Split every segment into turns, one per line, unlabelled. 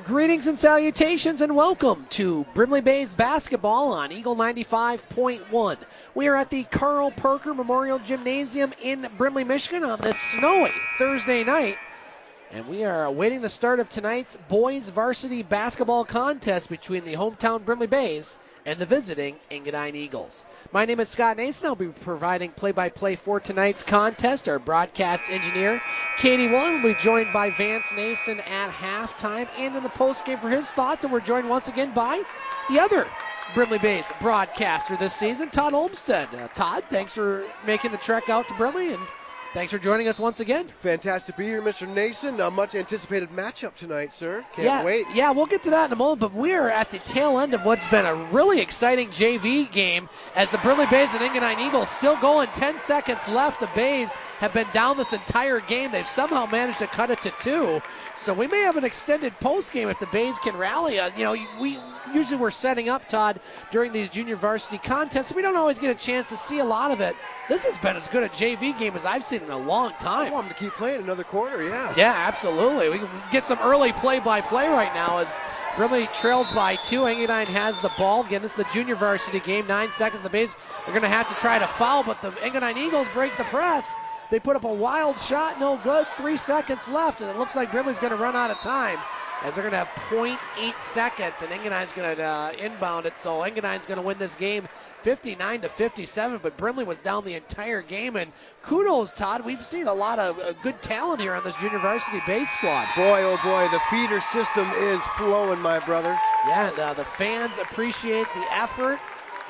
Greetings and salutations and welcome to Brimley Bays basketball on Eagle 95.1. We are at the Carl Parker Memorial Gymnasium in Brimley, Michigan on this snowy Thursday night. And we are awaiting the start of tonight's boys varsity basketball contest between the hometown Brimley Bays and the visiting Engadine Eagles. My name is Scott Nason. I'll be providing play-by-play for tonight's contest. Our broadcast engineer, Katie Willen, will be joined by Vance Nason at halftime and in the postgame for his thoughts. And we're joined once again by the other Brimley Bays broadcaster this season, Todd Olmstead. Todd, thanks for making the trek out to Brimley, and thanks for joining us once again.
Fantastic to be here, Mr. Nason. A much anticipated matchup tonight, sir. Can't wait.
Yeah, we'll get to that in a moment, but we are at the tail end of what's been a really exciting JV game as the Brimley Bays and Engadine Eagles still going. 10 seconds left. The Bays have been down this entire game. They've somehow managed to cut it to 2. So we may have an extended post game if the Bays can rally. We're setting up, Todd, during these junior varsity contests. We don't always get a chance to see a lot of it. This has been as good a JV game as I've seen in a long time.
I want them to keep playing another quarter, yeah.
Yeah, absolutely. We can get some early play-by-play right now as Brimley trails by 2. Engadine has the ball. Again, this is the junior varsity game. 9 seconds. The Bays are going to have to try to foul, but the Engadine Eagles break the press. They put up a wild shot, no good. 3 seconds left, and it looks like Brimley's going to run out of time as they're going to have 0.8 seconds, and Engadine's going to inbound it. So Engadine's going to win this game 59-57, but Brimley was down the entire game, and kudos, Todd. We've seen a lot of good talent here on this junior varsity base squad.
Boy, oh boy, the feeder system is flowing, my brother.
Yeah, and the fans appreciate the effort,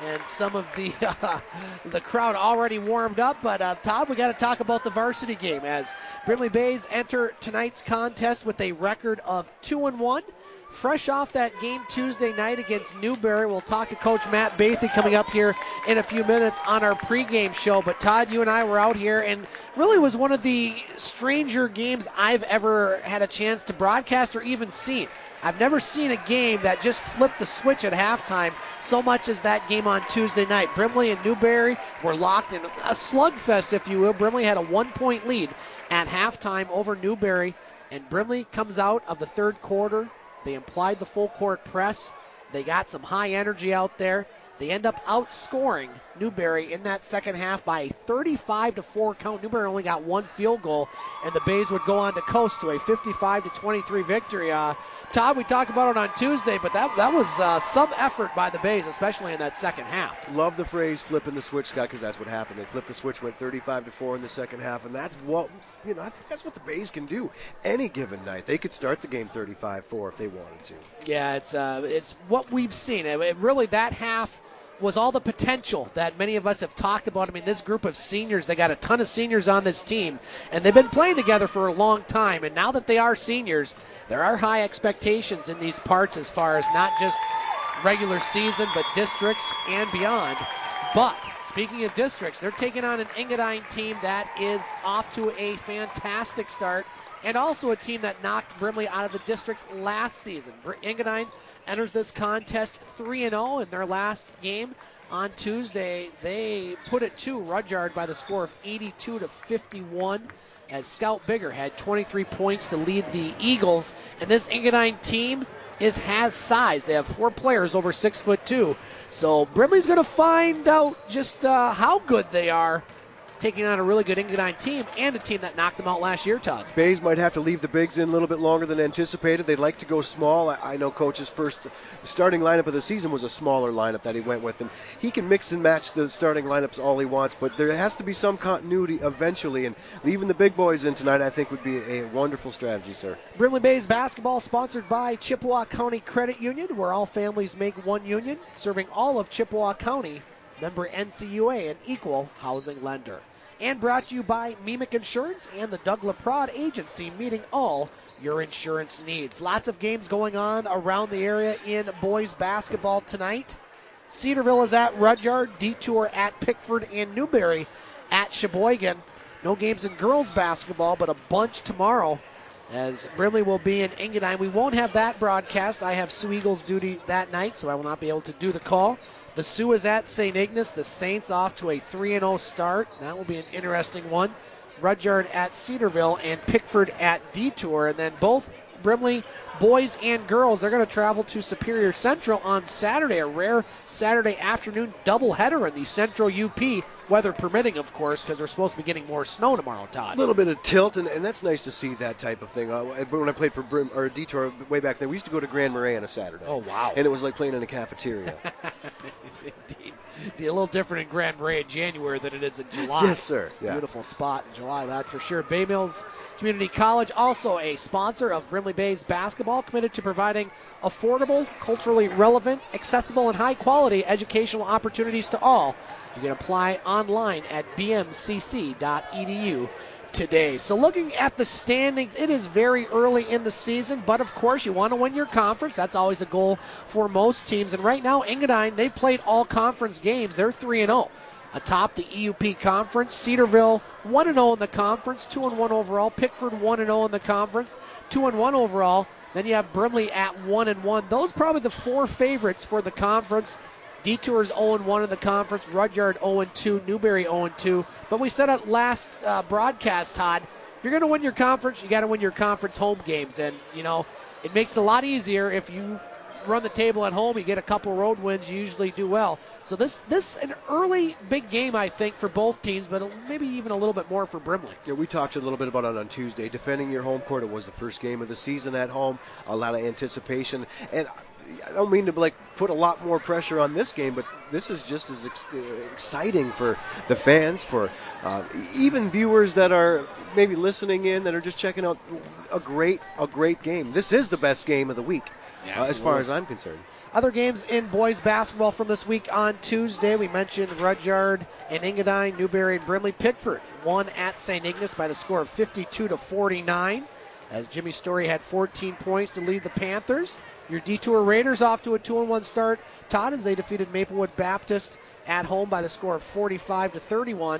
and some of the crowd already warmed up. But Todd, we got to talk about the varsity game as Brimley Bays enter tonight's contest with a record of 2-1. Fresh off that game Tuesday night against Newberry. We'll talk to Coach Matt Bathy coming up here in a few minutes on our pregame show. But Todd, you and I were out here, and really was one of the stranger games I've ever had a chance to broadcast or even seen. I've never seen a game that just flipped the switch at halftime so much as that game on Tuesday night. Brimley and Newberry were locked in a slugfest, if you will. Brimley had a 1-point lead at halftime over Newberry, and Brimley comes out of the third quarter. They implied the full court press. They got some high energy out there. They end up outscoring Newberry in that second half by a 35-4 count. Newberry only got 1 field goal, and the Bays would go on to coast to a 55-23 victory. Todd, we talked about it on Tuesday, but that was some effort by the Bays, especially in that second half.
Love the phrase flipping the switch, Scott, because that's what happened. They flipped the switch, went 35-4 in the second half, and that's what, I think that's what the Bays can do any given night. They could start the game 35-4 if they wanted to.
Yeah, it's what we've seen. It really, that half was all the potential that many of us have talked about. I mean, this group of seniors, they got a ton of seniors on this team, and they've been playing together for a long time. And now that they are seniors, there are high expectations in these parts as far as not just regular season, but districts and beyond. But speaking of districts, they're taking on an Engadine team that is off to a fantastic start, and also a team that knocked Brimley out of the districts last season. Engadine enters this contest 3-0 in their last game on Tuesday. They put it to Rudyard by the score of 82-51 as Scout Bigger had 23 points to lead the Eagles. And this Engadine team has size. They have 4 players over 6'2". So Brimley's going to find out just how good they are, taking on a really good Engadine team and a team that knocked them out last year, Todd.
Bays might have to leave the bigs in a little bit longer than anticipated. They'd like to go small. I know Coach's first starting lineup of the season was a smaller lineup that he went with, and he can mix and match the starting lineups all he wants, but there has to be some continuity eventually, and leaving the big boys in tonight I think would be a wonderful strategy, sir.
Brimley Bays basketball sponsored by Chippewa County Credit Union, where all families make one union, serving all of Chippewa County. Member NCUA, an equal housing lender. And brought to you by Memic Insurance and the Doug LaPrade Agency, meeting all your insurance needs. Lots of games going on around the area in boys basketball tonight. Cedarville is at Rudyard, Detour at Pickford, and Newberry at Sheboygan. No games in girls basketball, but a bunch tomorrow as Brimley will be in Engadine. We won't have that broadcast. I have Sioux Eagles duty that night, so I will not be able to do the call. The Sioux is at St. Ignace. The Saints off to a 3-0 start. That will be an interesting one. Rudyard at Cedarville and Pickford at Detour. And then both Brimley boys and girls, they're going to travel to Superior Central on Saturday, a rare Saturday afternoon doubleheader in the Central UP, weather permitting, of course, because we're supposed to be getting more snow tomorrow, Todd.
A little bit of tilt, and that's nice to see that type of thing. When I played for Detour way back then, we used to go to Grand Marais on a Saturday.
Oh, wow.
And it was like playing in a cafeteria.
Indeed. A little different in Grand Marais in January than it is in July.
Yes, sir. Yeah.
Beautiful spot in July, that for sure. Bay Mills Community College, also a sponsor of Brimley Bays basketball, committed to providing affordable, culturally relevant, accessible, and high-quality educational opportunities to all. You can apply online at bmcc.edu today. So looking at the standings, it is very early in the season, but of course you want to win your conference. That's always a goal for most teams. And right now, Engadine, they've played all conference games. They're 3-0. Atop the EUP conference, Cedarville 1-0 in the conference, 2-1 overall. Pickford 1-0 in the conference, 2-1 overall. Then you have Brimley at 1-1. Those are probably the four favorites for the conference. Detours 0-1 in the conference, Rudyard 0-2, Newberry 0-2. But we said at last broadcast, Todd, if you're going to win your conference, you got to win your conference home games. And, you know, it makes it a lot easier if you run the table at home, you get a couple road wins, you usually do well. So this an early big game, I think, for both teams, but maybe even a little bit more for Brimley.
Yeah, we talked a little bit about it on Tuesday. Defending your home court, it was the first game of the season at home, a lot of anticipation. And I don't mean to put a lot more pressure on this game, but this is just as exciting for the fans, for even viewers that are maybe listening in, that are just checking out a great game. This is the best game of the week, as far as I'm concerned.
Other games in boys basketball from this week on Tuesday, we mentioned Rudyard and Engadine, Newberry and Brimley. Pickford won at St. Ignace by the score of 52-49. As Jimmy Story had 14 points to lead the Panthers. Your Detour Raiders off to a 2-1 start, Todd, as they defeated Maplewood Baptist at home by the score of 45-31.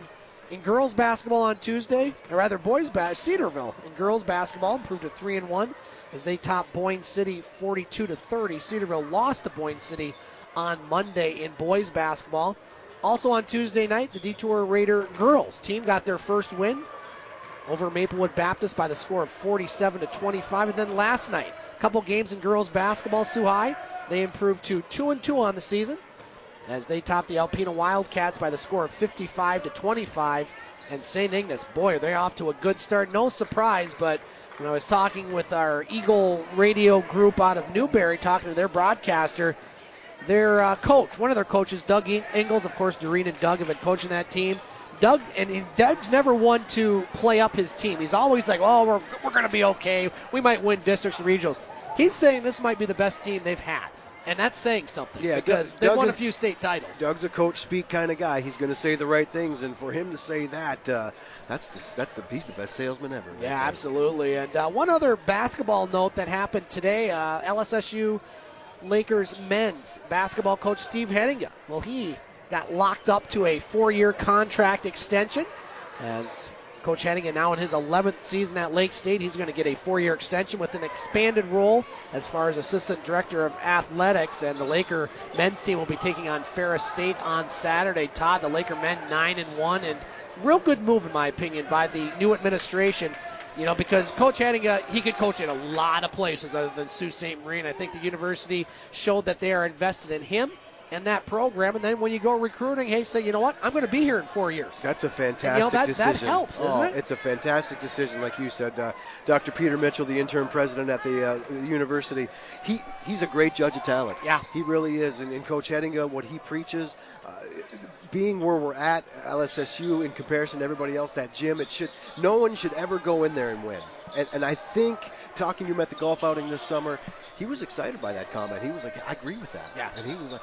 In girls basketball on Tuesday, or rather boys Cedarville in girls basketball improved to 3-1 as they topped Boyne City 42-30. Cedarville lost to Boyne City on Monday in boys basketball. Also on Tuesday night, the Detour Raider girls team got their first win over Maplewood Baptist by the score of 47-25. And then last night, a couple games in girls basketball, Sioux High, they improved to 2-2 on the season as they topped the Alpena Wildcats by the score of 55-25. And St. Ignace, boy, are they off to a good start. No surprise, but when I was talking with our Eagle radio group out of Newberry, talking to their broadcaster, their coach, one of their coaches, Doug Ingalls, of course, Doreen and Doug have been coaching that team. Doug's never one to play up his team. He's always like, oh, we're going to be okay. We might win districts and regionals. He's saying this might be the best team they've had. And that's saying something, because they won a few state titles.
Doug's a coach speak kind of guy. He's going to say the right things, and for him to say that, he's the best salesman ever.
Yeah, right, absolutely. And one other basketball note that happened today, LSSU Lakers men's basketball coach Steve Henninga. Well, he got locked up to a 4-year contract extension. As Coach Henninga now in his 11th season at Lake State, he's going to get a 4-year extension with an expanded role as far as assistant director of athletics. And the Laker men's team will be taking on Ferris State on Saturday. Todd, the Laker men 9-1, and real good move in my opinion by the new administration. You know, because Coach Henninga, he could coach in a lot of places other than Sault Ste. Marie. I think the university showed that they are invested in him and that program, and then when you go recruiting, hey, say, you know what, I'm going to be here in 4 years.
That's a fantastic decision.
That helps, doesn't it?
It's a fantastic decision, like you said. Dr. Peter Mitchell, the interim president at the university, he's a great judge of talent.
Yeah.
He really is, and Coach Henninga, what he preaches, being where we're at, LSSU, in comparison to everybody else, that gym, no one should ever go in there and win. And I think, talking to him at the golf outing this summer, he was excited by that comment. He was like, I agree with that.
Yeah.
And he was like,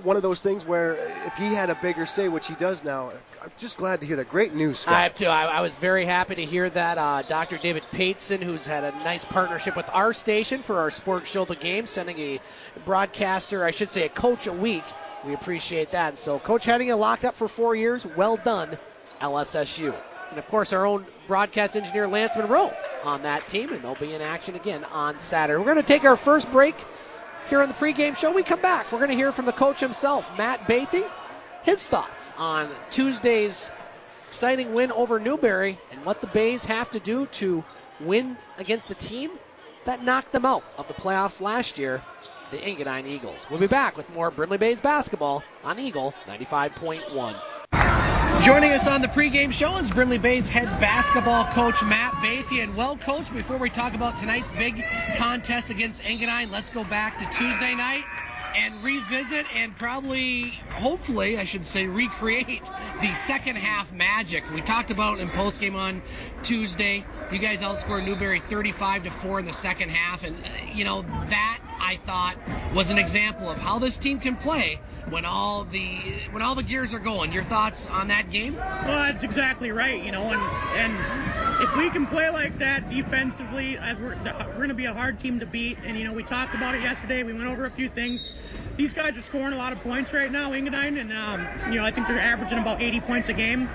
one of those things where if he had a bigger say, which he does now, I'm just glad to hear that. Great news, Scott.
I have too. I was very happy to hear that. Dr. David Pateson, who's had a nice partnership with our station for our Sports Show The Game, sending a broadcaster, I should say a coach a week. We appreciate that. And so Coach Henninga locked up for 4 years. Well done, LSSU. And, of course, our own broadcast engineer, Lance Monroe, on that team, and they'll be in action again on Saturday. We're going to take our first break here on the pregame show. We come back. We're going to hear from the coach himself, Matt Bathy, his thoughts on Tuesday's exciting win over Newberry and what the Bays have to do to win against the team that knocked them out of the playoffs last year, the Engadine Eagles. We'll be back with more Brimley Bays basketball on Eagle 95.1. Joining us on the pregame show is Brimley Bays head basketball coach Matt Bathy. And well, coach, before we talk about tonight's big contest against Engadine, let's go back to Tuesday night and revisit and probably, hopefully, I should say, recreate the second half magic. We talked about in postgame on Tuesday, you guys outscored Newberry 35-4 in the second half, and that I thought was an example of how this team can play when all the gears are going. Your thoughts on that game?
Well, that's exactly right. And if we can play like that defensively, we're going to be a hard team to beat. And we talked about it yesterday. We went over a few things. These guys are scoring a lot of points right now, Engadine, and I think they're averaging about 80 points a game.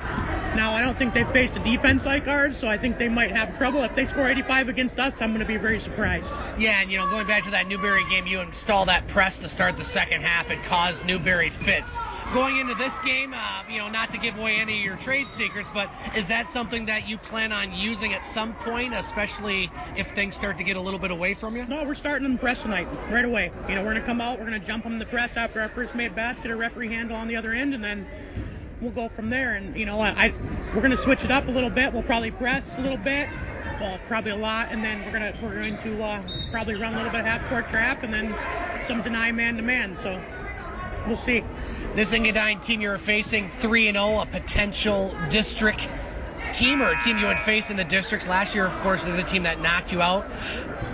Now, I don't think they've faced a defense like ours, so I think they might have trouble. If they score 85 against us, I'm going to be very surprised.
Yeah, and going back to that Newberry game, you installed that press to start the second half and caused Newberry fits. Going into this game, not to give away any of your trade secrets, but is that something that you plan on using at some point, especially if things start to get a little bit away from you?
No, we're starting them press tonight, right away. We're going to come out, we're going to jump them in the press after our first made basket, a referee handle on the other end, and then we'll go from there. And we're going to switch it up a little bit. We'll probably press a little bit, well, probably a lot, and then we're going to probably run a little bit of half-court trap, and then some deny man-to-man. So we'll see.
This Engadine team you're facing 3-0, a potential district team or a team you would face in the districts. Last year, of course, they're the team that knocked you out.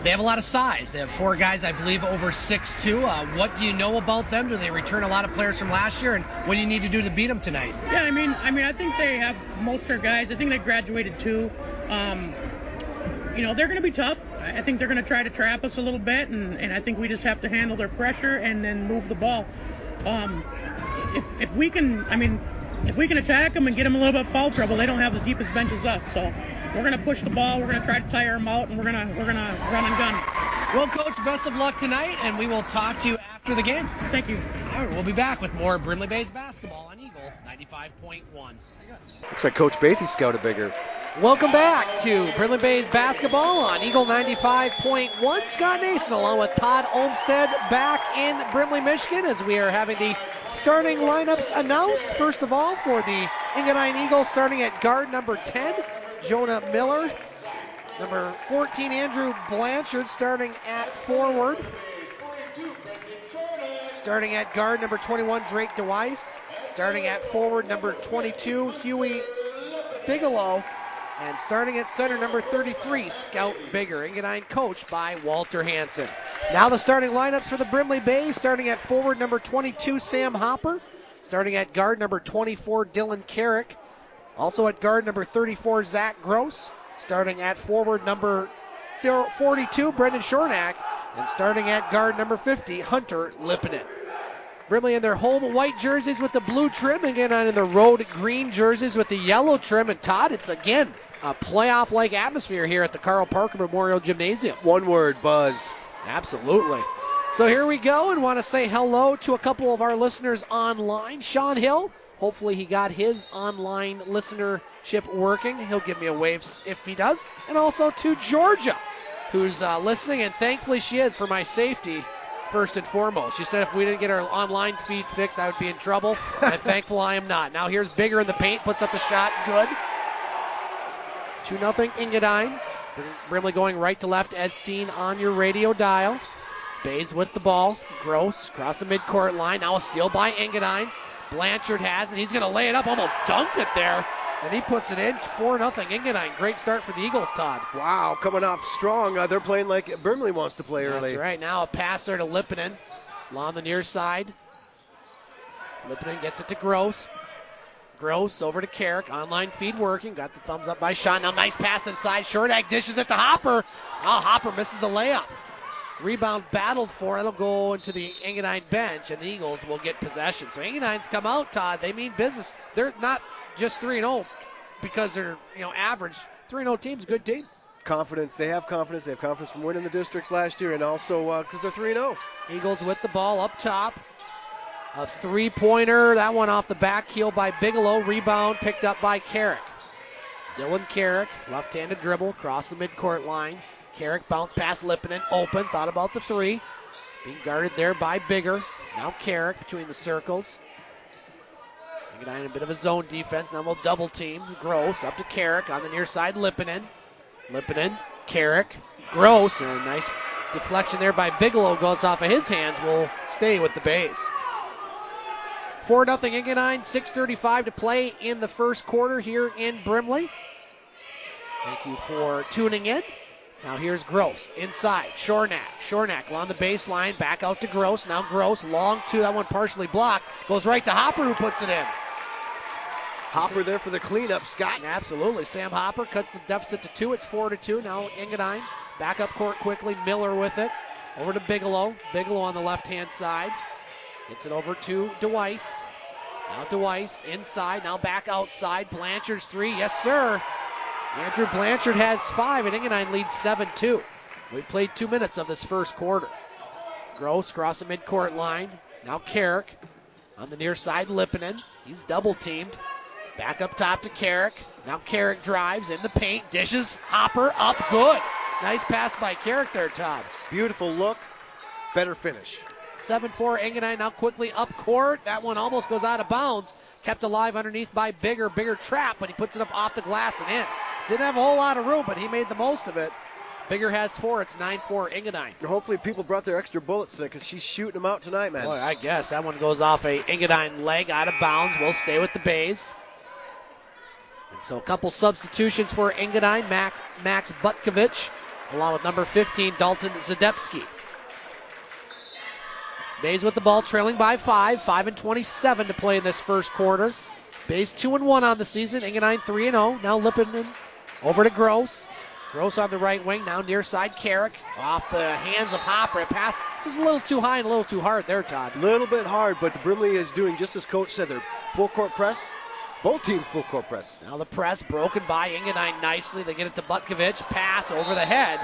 They have a lot of size. They have 4 guys, I believe, over 6'2". What do you know about them? Do they return a lot of players from last year? And what do you need to do to beat them tonight?
Yeah, I mean, I think they have most of their guys. I think they graduated too. They're going to be tough. I think they're going to try to trap us a little bit, and I think we just have to handle their pressure and then move the ball. If we can attack them and get them a little bit of foul trouble, they don't have the deepest bench as us. So we're going to push the ball. We're going to try to tire them out, and we're going to run and gun.
Well, Coach, best of luck tonight, and we will talk to you after the game.
Thank you.
All right, we'll be back with more Brimley Bays basketball on Eagle 95.1.
Looks like Coach Bathy scouted bigger.
Welcome back to Brimley Bays basketball on Eagle 95.1. Scott Nason along with Todd Olmstead back in Brimley, Michigan, as we are having the starting lineups announced. First of all, for the Engadine Eagles, starting at guard number 10, Jonah Miller. Number 14, Andrew Blanchard, starting at forward. Starting at guard number 21, Drake DeWeiss. Starting at forward, number 22, Huey Bigelow. And starting at center, number 33, Scout Bigger. Engadine coached by Walter Hansen. Now the starting lineups for the Brimley Bays. Starting at forward, number 22, Sam Hopper. Starting at guard, number 24, Dylan Carrick. Also at guard, number 34, Zach Gross. Starting at forward, number 42, Brenden Schornack. And starting at guard, number 50, Hunter Lippinen. Brimley in their home white jerseys with the blue trim, again on in the road green jerseys with the yellow trim. And Todd, it's again a playoff-like atmosphere here at the Carl Parker Memorial Gymnasium.
One word, buzz.
Absolutely. So here we go, and want to say hello to a couple of our listeners online. Sean Hill, hopefully he got his online listenership working. He'll give me a wave if he does. And also to Georgia, who's listening, and thankfully she is for my safety. First and foremost, she said if we didn't get our online feed fixed, I would be in trouble. I'm thankful I am not. Now here's Bigger in the paint, puts up the shot, good. 2-0 Engadine. Brimley going right to left as seen on your radio dial. Bays with the ball. Gross across the midcourt line. Now a steal by Engadine. Blanchard has it. He's going to lay it up, almost dunked it there. And he puts it in, 4-0 Engadine. Great start for the Eagles, Todd.
Wow, coming off strong. They're playing like Brimley wants to play early.
That's right. Now a passer to Lippinen along the near side. Lippinen gets it to Gross. Gross over to Carrick. Online feed working. Got the thumbs up by Sean. Now nice pass inside. Schornack dishes it to Hopper. Oh, Hopper misses the layup. Rebound battled for. It'll go into the Engadine bench, and the Eagles will get possession. So Engadine's come out, Todd. They mean business. They're not just 3-0 because they're average. 3-0 team's a good team.
Confidence. They have confidence. They have confidence from winning the districts last year, and also because they're 3-0.
Eagles with the ball up top. A three-pointer. That one off the back heel by Bigelow. Rebound picked up by Carrick. Dylan Carrick, left-handed dribble across the midcourt line. Carrick bounce pass Lipponen, open, thought about the three. Being guarded there by Bigger. Now Carrick between the circles. Engadine a bit of a zone defense. Now we'll double team. Gross up to Carrick on the near side. Lipponen, Carrick, Gross, and a nice deflection there by Bigelow goes off of his hands. Will stay with the Bays. 4-0 Engadine. 6:35 to play in the first quarter here in Brimley. Thank you for tuning in. Now here's Gross inside. Schornack along the baseline. Back out to Gross. Now Gross long two. That one partially blocked. Goes right to Hopper who puts it in.
Hopper there for the cleanup, Scott.
Absolutely. Sam Hopper cuts the deficit to 2. It's 4-2. Now Engadine back up court quickly. Miller with it. Over to Bigelow. Bigelow on the left-hand side. Gets it over to DeWeiss. Now DeWeiss inside. Now back outside. Blanchard's three. Yes, sir. Andrew Blanchard has 5, and Engadine leads 7-2. We've played 2 minutes of this first quarter. Gross across the midcourt line. Now Carrick on the near side. Lipponen. He's double teamed. Back up top to Carrick. Now Carrick drives in the paint. Dishes. Hopper up good. Nice pass by Carrick there, Todd.
Beautiful look. Better finish.
7-4 Engadine now quickly up court. That one almost goes out of bounds. Kept alive underneath by Bigger. Bigger trap, but he puts it up off the glass and in. Didn't have a whole lot of room, but he made the most of it. Bigger has 4. It's 9-4 Engadine.
Hopefully people brought their extra bullets today because she's shooting them out tonight, man.
Boy, I guess. That one goes off a Engadine leg out of bounds. We'll stay with the Bays. And so a couple substitutions for Engadine. Max Butkovich, along with number 15, Dalton Zadepski. Bays with the ball, trailing by 5. 5:27 to play in this first quarter. Bays 2-1 on the season. Engadine 3-0. Now Lipponen over to Gross. Gross on the right wing. Now near side Carrick. Off the hands of Hopper. A pass just a little too high and a little too hard there, Todd.
A little bit hard, but the Brimley is doing just as Coach said. They're full court press. Both teams full court press.
Now the press broken by Engadine nicely. They get it to Butkovich. Pass over the head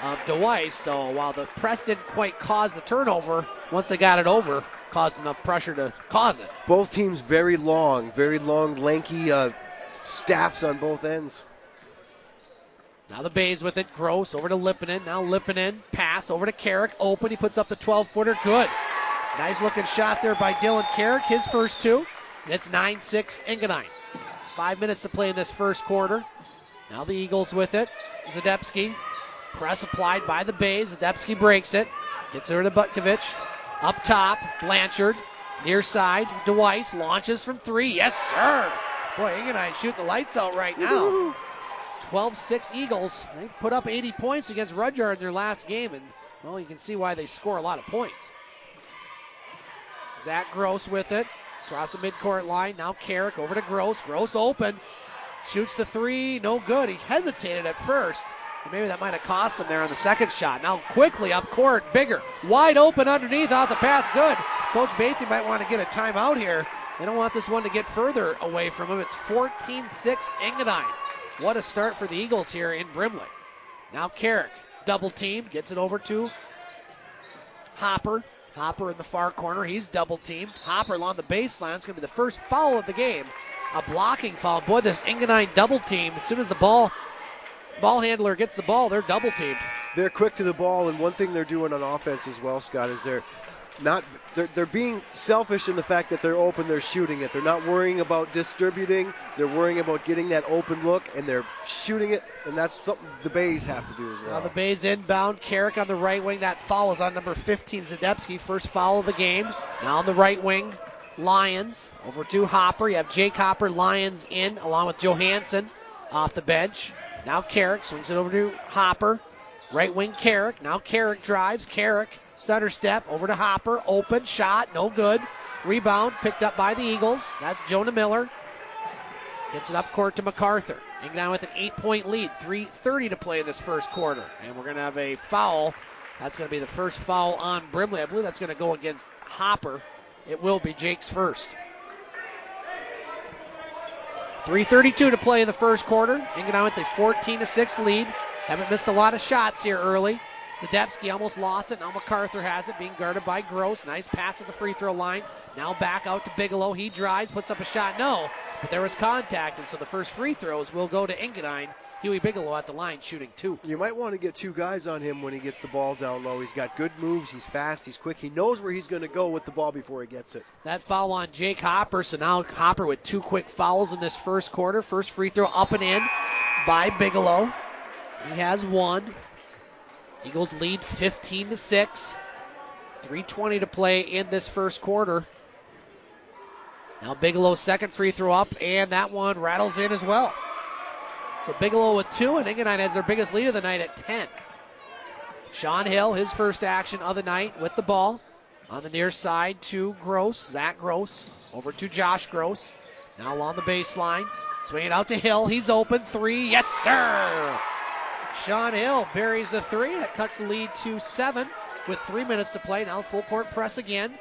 of DeWeiss. So while the press didn't quite cause the turnover, once they got it over, caused enough pressure to cause it.
Both teams very long, lanky staffs on both ends.
Now the Bays with it. Gross over to Lipponen. Now Lipponen. Pass over to Carrick. Open. He puts up the 12-footer. Good. Nice looking shot there by Dylan Carrick. His first 2. It's 9-6 Engadine. 5 minutes to play in this first quarter. Now the Eagles with it. Zadepski. Press applied by the Bays. Zadepski breaks it. Gets her to Butkovich. Up top, Blanchard. Near side, DeWeiss launches from 3. Yes, sir. Boy, Engadine shooting the lights out right now. 12-6 Eagles. They put up 80 points against Rudyard in their last game, and, well, you can see why they score a lot of points. Zach Gross with it. Across the midcourt line. Now Carrick over to Gross. Gross open. Shoots the 3. No good. He hesitated at first. Maybe that might have cost him there on the second shot. Now quickly up court. Bigger. Wide open underneath. Out the pass. Good. Coach Bathy might want to get a timeout here. They don't want this one to get further away from him. It's 14-6 Engadine. What a start for the Eagles here in Brimley. Now Carrick. Double team. Gets it over to Hopper. Hopper in the far corner. He's double teamed. Hopper along the baseline. It's going to be the first foul of the game. A blocking foul. Boy, this Engadine double team, as soon as the ball handler gets the ball, they're double teamed.
They're quick to the ball, and one thing they're doing on offense as well, Scott, is they're being selfish in the fact that they're open, they're shooting it. They're not worrying about distributing. They're worrying about getting that open look, and they're shooting it, and that's something the Bays have to do as well.
Now the Bays inbound. Carrick on the right wing. That foul is on number 15, Zadepski. First foul of the game. Now on the right wing, Lyons over to Hopper. You have Jake Hopper, Lyons in, along with Johansson off the bench. Now Carrick swings it over to Hopper. Right wing Carrick. Now Carrick drives. Carrick, stutter step over to Hopper. Open shot, no good. Rebound picked up by the Eagles. That's Jonah Miller. Gets it up court to MacArthur. Engadine with an 8-point lead. 3:30 to play in this first quarter. And we're going to have a foul. That's going to be the first foul on Brimley. I believe that's going to go against Hopper. It will be Jake's first. 3:32 to play in the first quarter. Engadine with a 14-6 lead. Haven't missed a lot of shots here early. Zadepski almost lost it. Now MacArthur has it, being guarded by Gross. Nice pass at the free throw line. Now back out to Bigelow. He drives, puts up a shot. No, but there was contact, and so the first free throws will go to Engadine. Huey Bigelow at the line shooting 2.
You might want to get 2 guys on him when he gets the ball down low. He's got good moves. He's fast. He's quick. He knows where he's going to go with the ball before he gets it.
That foul on Jake Hopper. So now Hopper with 2 quick fouls in this first quarter. First free throw up and in by Bigelow. He has 1. Eagles lead 15-6. 3:20 to play in this first quarter. Now Bigelow's second free throw up, and that one rattles in as well. So Bigelow with 2, and Engadine has their biggest lead of the night at 10. Sean Hill, his first action of the night with the ball. On the near side to Gross, Zach Gross. Over to Josh Gross. Now along the baseline. Swing it out to Hill. He's open. 3. Yes, sir! Sean Hill buries the 3. That cuts the lead to 7 with 3 minutes to play. Now full court press again.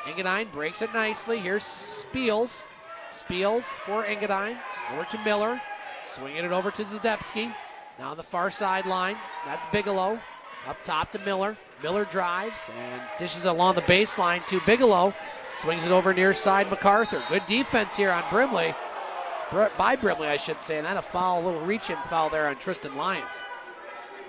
Engadine breaks it nicely. Here's Spiels. Spiels for Engadine. Over to Miller. Swinging it over to Zadepski. Now on the far sideline. That's Bigelow. Up top to Miller. Miller drives and dishes along the baseline to Bigelow. Swings it over near side MacArthur. Good defense here on Brimley. By Brimley, I should say. And that a foul, a little reach-in foul there on Tristan Lyons.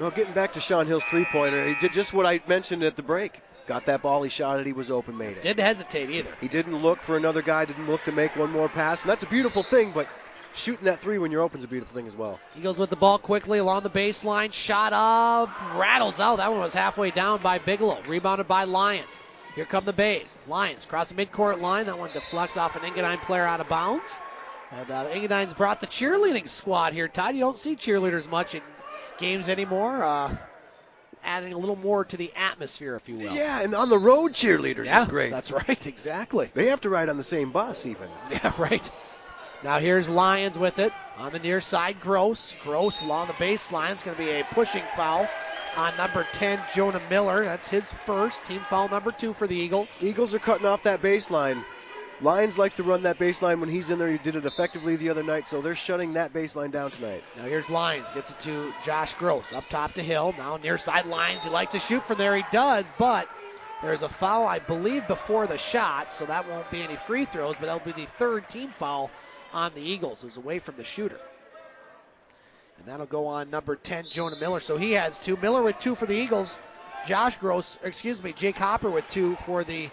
Well, getting back to Sean Hill's three-pointer, he did just what I mentioned at the break. Got that ball, he shot it, he was open, made it.
Didn't hesitate either.
He didn't look for another guy, didn't look to make one more pass. And that's a beautiful thing, but shooting that 3 when you're open is a beautiful thing as well.
He goes with the ball quickly along the baseline. Shot up, rattles out. That one was halfway down by Bigelow. Rebounded by Lyons. Here come the Bays. Lyons cross the midcourt line. That one deflects off an Engadine player out of bounds. And the Engadine's brought the cheerleading squad here, Todd. You don't see cheerleaders much in games anymore. Adding a little more to the atmosphere, if you will.
Yeah, and on the road cheerleaders is great.
That's right, exactly.
They have to ride on the same bus even.
Yeah, right. Now here's Lyons with it. On the near side, Gross. Gross along the baseline. It's going to be a pushing foul on number 10, Jonah Miller. That's his first. Team foul number 2 for the Eagles.
Eagles are cutting off that baseline. Lyons likes to run that baseline when he's in there. He did it effectively the other night, so they're shutting that baseline down tonight.
Now here's Lyons. Gets it to Josh Gross. Up top to Hill. Now near side Lyons. He likes to shoot from there. He does, but there's a foul, I believe, before the shot, so that won't be any free throws, but that'll be the 3rd team foul on the Eagles. It was away from the shooter. And that'll go on number 10, Jonah Miller. So he has 2. Miller with 2 for the Eagles. Jake Hopper with 2 for the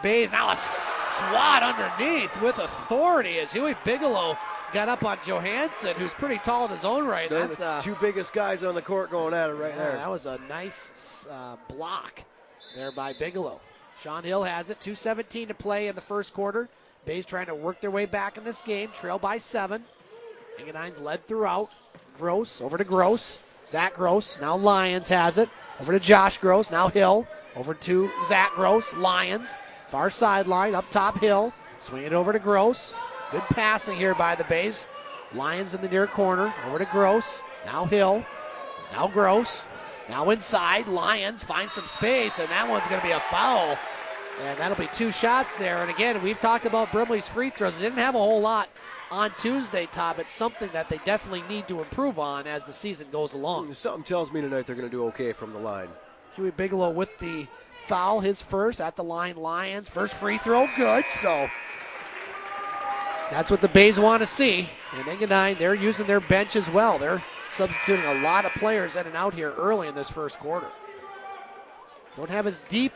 Bays. Now a swat underneath with authority as Huey Bigelow got up on Johansson, who's pretty tall in his own right.
They're
That's
the 2 biggest guys on the court going at it right there.
That was a nice block there by Bigelow. Sean Hill has it. 2:17 to play in the first quarter. Bays trying to work their way back in this game. Trail by 7. Engadine's led throughout. Gross over to Gross. Zach Gross. Now Lyons has it. Over to Josh Gross. Now Hill. Over to Zach Gross. Lyons. Far sideline. Up top Hill. Swing it over to Gross. Good passing here by the Bays. Lyons in the near corner. Over to Gross. Now Hill. Now Gross. Now inside. Lyons finds some space, and that one's going to be a foul. And that'll be 2 shots there. And again, we've talked about Brimley's free throws. They didn't have a whole lot on Tuesday, Todd. It's something that they definitely need to improve on as the season goes along.
Something tells me tonight they're going to do okay from the line.
Huey Bigelow with the foul, his first at the line. Lyons, first free throw, good. So that's what the Bays want to see. And Engadine, they're using their bench as well. They're substituting a lot of players in and out here early in this first quarter. Don't have as deep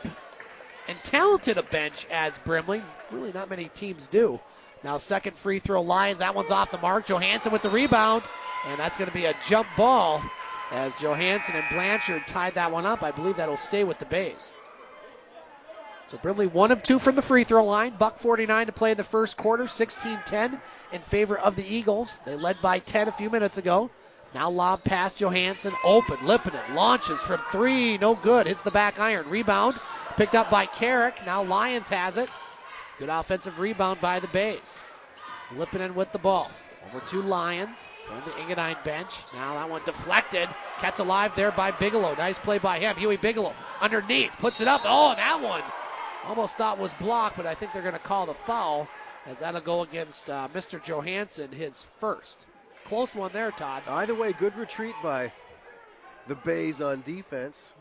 and talented a bench as Brimley. Really not many teams do. Now second free throw, Lyons. That one's off the mark. Johansson with the rebound. And that's going to be a jump ball as Johansson and Blanchard tied that one up. I believe that'll stay with the Bays. So Brimley 1 of 2 from the free throw line. $1:49 to play in the first quarter. 16-10 in favor of the Eagles. They led by 10 a few minutes ago. Now lob past Johansson. Open. Lipinen launches from 3. No good. Hits the back iron. Rebound picked up by Carrick. Now Lyons has it. Good offensive rebound by the Bays. Lipinen with the ball. Over to Lyons from the Engadine bench. Now that one deflected. Kept alive there by Bigelow. Nice play by him. Huey Bigelow underneath. Puts it up. Oh, that one almost thought was blocked, but I think they're going to call the foul as that'll go against Mr. Johansson, his first. Close one there, Todd.
Either way, good retreat by the Bays on defense.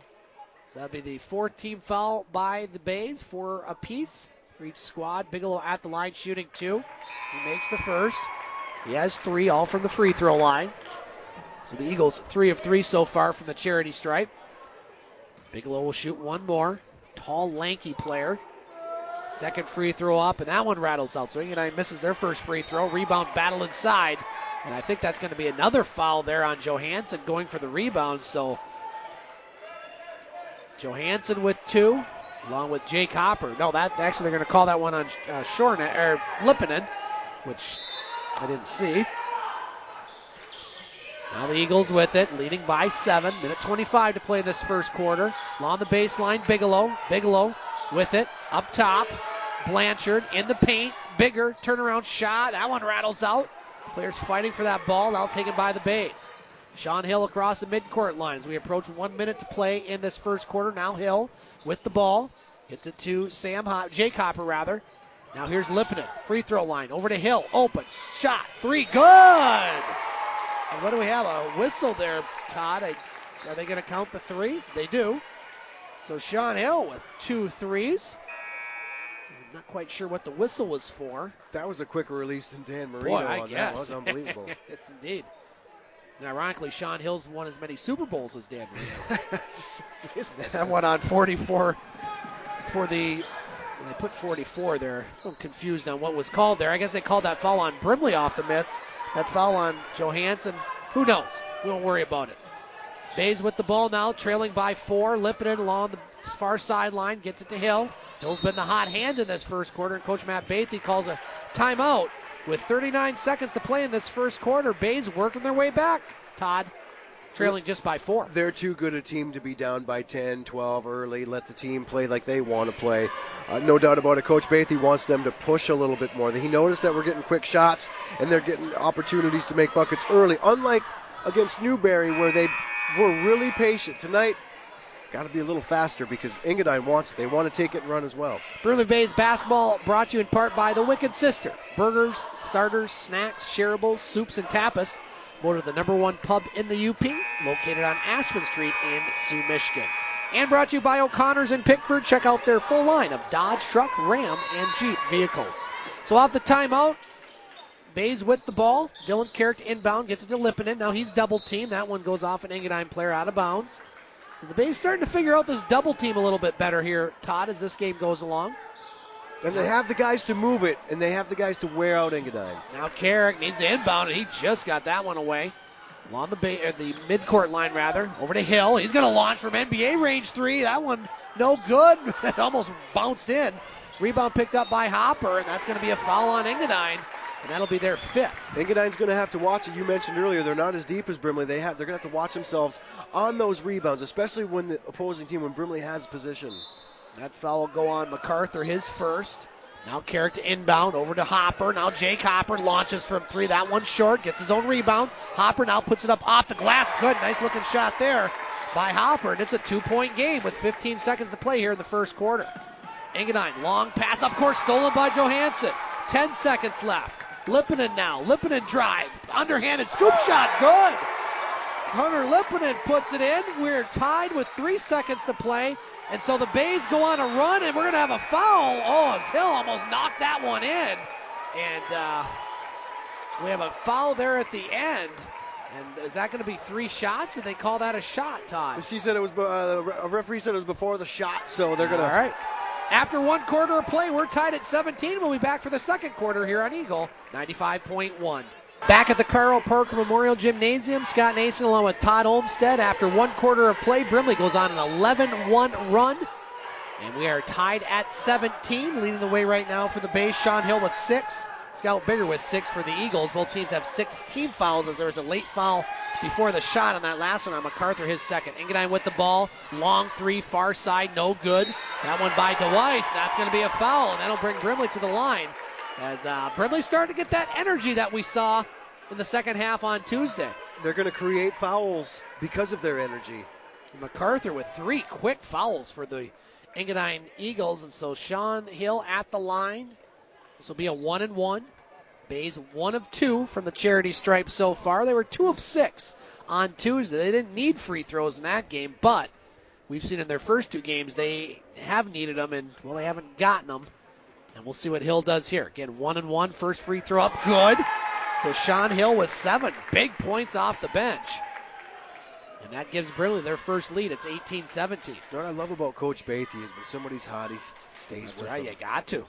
So that'll be the 4th team foul by the Bays, 4 apiece for each squad. Bigelow at the line shooting 2. He makes the first. He has 3, all from the free throw line. So the Eagles 3 of 3 so far from the charity stripe. Bigelow will shoot 1 more. Tall, lanky player. Second free throw up, and that one rattles out. So Engadine misses their first free throw. Rebound battle inside. And I think that's going to be another foul there on Johansson going for the rebound. So Johansson with 2, along with Jake Hopper. No, that actually they're going to call that one on Schornack, or Lipponen, which I didn't see. Now the Eagles with it, leading by 7. Minute 25 to play this first quarter. Along the baseline, Bigelow. Bigelow with it, up top. Blanchard in the paint. Bigger turnaround shot. That one rattles out. Players fighting for that ball, now taken by the Bays. Sean Hill across the midcourt lines. We approach 1 minute to play in this first quarter. Now Hill with the ball. Gets it to Jake Hopper rather. Now here's Lipponen. Free throw line. Over to Hill. Open. Shot. 3. Good! And what do we have? A whistle there, Todd. Are they going to count the 3? They do. So Sean Hill with 2 threes. I'm not quite sure what the whistle was for.
That was a quicker release than Dan Marino.
Boy, I
on
guess.
That was unbelievable.
Yes, indeed. And ironically, Sean Hill's won as many Super Bowls as Dan Marino. That one on 44 for the... They put 44 there. I'm confused on what was called there. I guess they called that foul on Brimley off the miss. That foul on Johansson. Who knows? We won't worry about it. Bays with the ball now, trailing by 4. Lipponen along the far sideline, gets it to Hill. Hill's been the hot hand in this first quarter, and Coach Matt Bathy calls a timeout with 39 seconds to play in this first quarter. Bays working their way back. Todd, trailing just by 4.
They're too good a team to be down by 10, 12 early. Let the team play like they want to play. No doubt about it. Coach Bathy wants them to push a little bit more. He noticed that we're getting quick shots, and they're getting opportunities to make buckets early, unlike against Newberry where they were really patient. Tonight, got to be a little faster because Engadine wants it. They want to take it and run as well.
Brimley Bays basketball brought to you in part by the Wicked Sister. Burgers, starters, snacks, shareables, soups, and tapas. Voted the #1 pub in the UP, located on Ashman Street in Sioux, Michigan. And brought to you by O'Connor's in Pickford. Check out their full line of Dodge, truck, Ram, and Jeep vehicles. So off the timeout, Bays with the ball. Dylan Carrick inbound, gets it to Lipponen. Now he's double teamed. That one goes off an Engadine player out of bounds. So the Bays starting to figure out this double team a little bit better here, Todd, as this game goes along.
And they have the guys to move it, and they have the guys to wear out Engadine.
Now Carrick needs to inbound, and he just got that one away. Along the midcourt line, rather. Over to Hill. He's going to launch from NBA range 3. That one no good. It almost bounced in. Rebound picked up by Hopper, and that's going to be a foul on Engadine. And that'll be their 5th.
Engadine's going to have to watch it. You mentioned earlier they're not as deep as Brimley. They're going to have to watch themselves on those rebounds, especially when the opposing team, when Brimley has possession.
That foul will go on MacArthur, his first. Now Carrick to inbound, over to Hopper. Now Jake Hopper launches from 3. That one short, gets his own rebound. Hopper now puts it up off the glass. Good, nice looking shot there by Hopper. And it's a 2-point game with 15 seconds to play here in the first quarter. Engadine, long pass up court, stolen by Johansson. 10 seconds left. Lipponen now. Lipponen drive. Underhanded scoop shot. Good. Hunter Lipponen puts it in. We're tied with 3 seconds to play. And so the Bays go on a run, and we're going to have a foul. Oh, as Hill almost knocked that one in. And we have a foul there at the end. And is that going to be 3 shots? Did they call that a shot, Todd?
She said it was. A referee said it was before the shot, so they're going to.
All right. After 1 quarter of play, we're tied at 17. We'll be back for the second quarter here on Eagle 95.1. Back at the Carl Parker Memorial Gymnasium, Scott Nason along with Todd Olmstead. After 1 quarter of play, Brimley goes on an 11-1 run. And we are tied at 17. Leading the way right now for the Bays, Sean Hill with 6. Scout Bigger with 6 for the Eagles. Both teams have 6 team fouls as there was a late foul before the shot on that last one on MacArthur, his second. Engadine with the ball. Long 3, far side, no good. That one by DeWeiss. That's going to be a foul, and that'll bring Brimley to the line. As Brimley's starting to get that energy that we saw in the second half on Tuesday.
They're going to create fouls because of their energy.
MacArthur with 3 quick fouls for the Engadine Eagles, and so Sean Hill at the line. This will be a 1-1. Bays 1 of 2 from the charity stripe so far. They were 2 of 6 on Tuesday. They didn't need free throws in that game, but we've seen in their first 2 games, they have needed them, and, well, they haven't gotten them. And we'll see what Hill does here. Again, 1-1, first free throw up, good. So Sean Hill with 7 big points off the bench. And that gives Brimley their first lead. It's 18-17.
What I love about Coach Bathy is when somebody's hot, he stays
That's
with
right,
them.
you got to.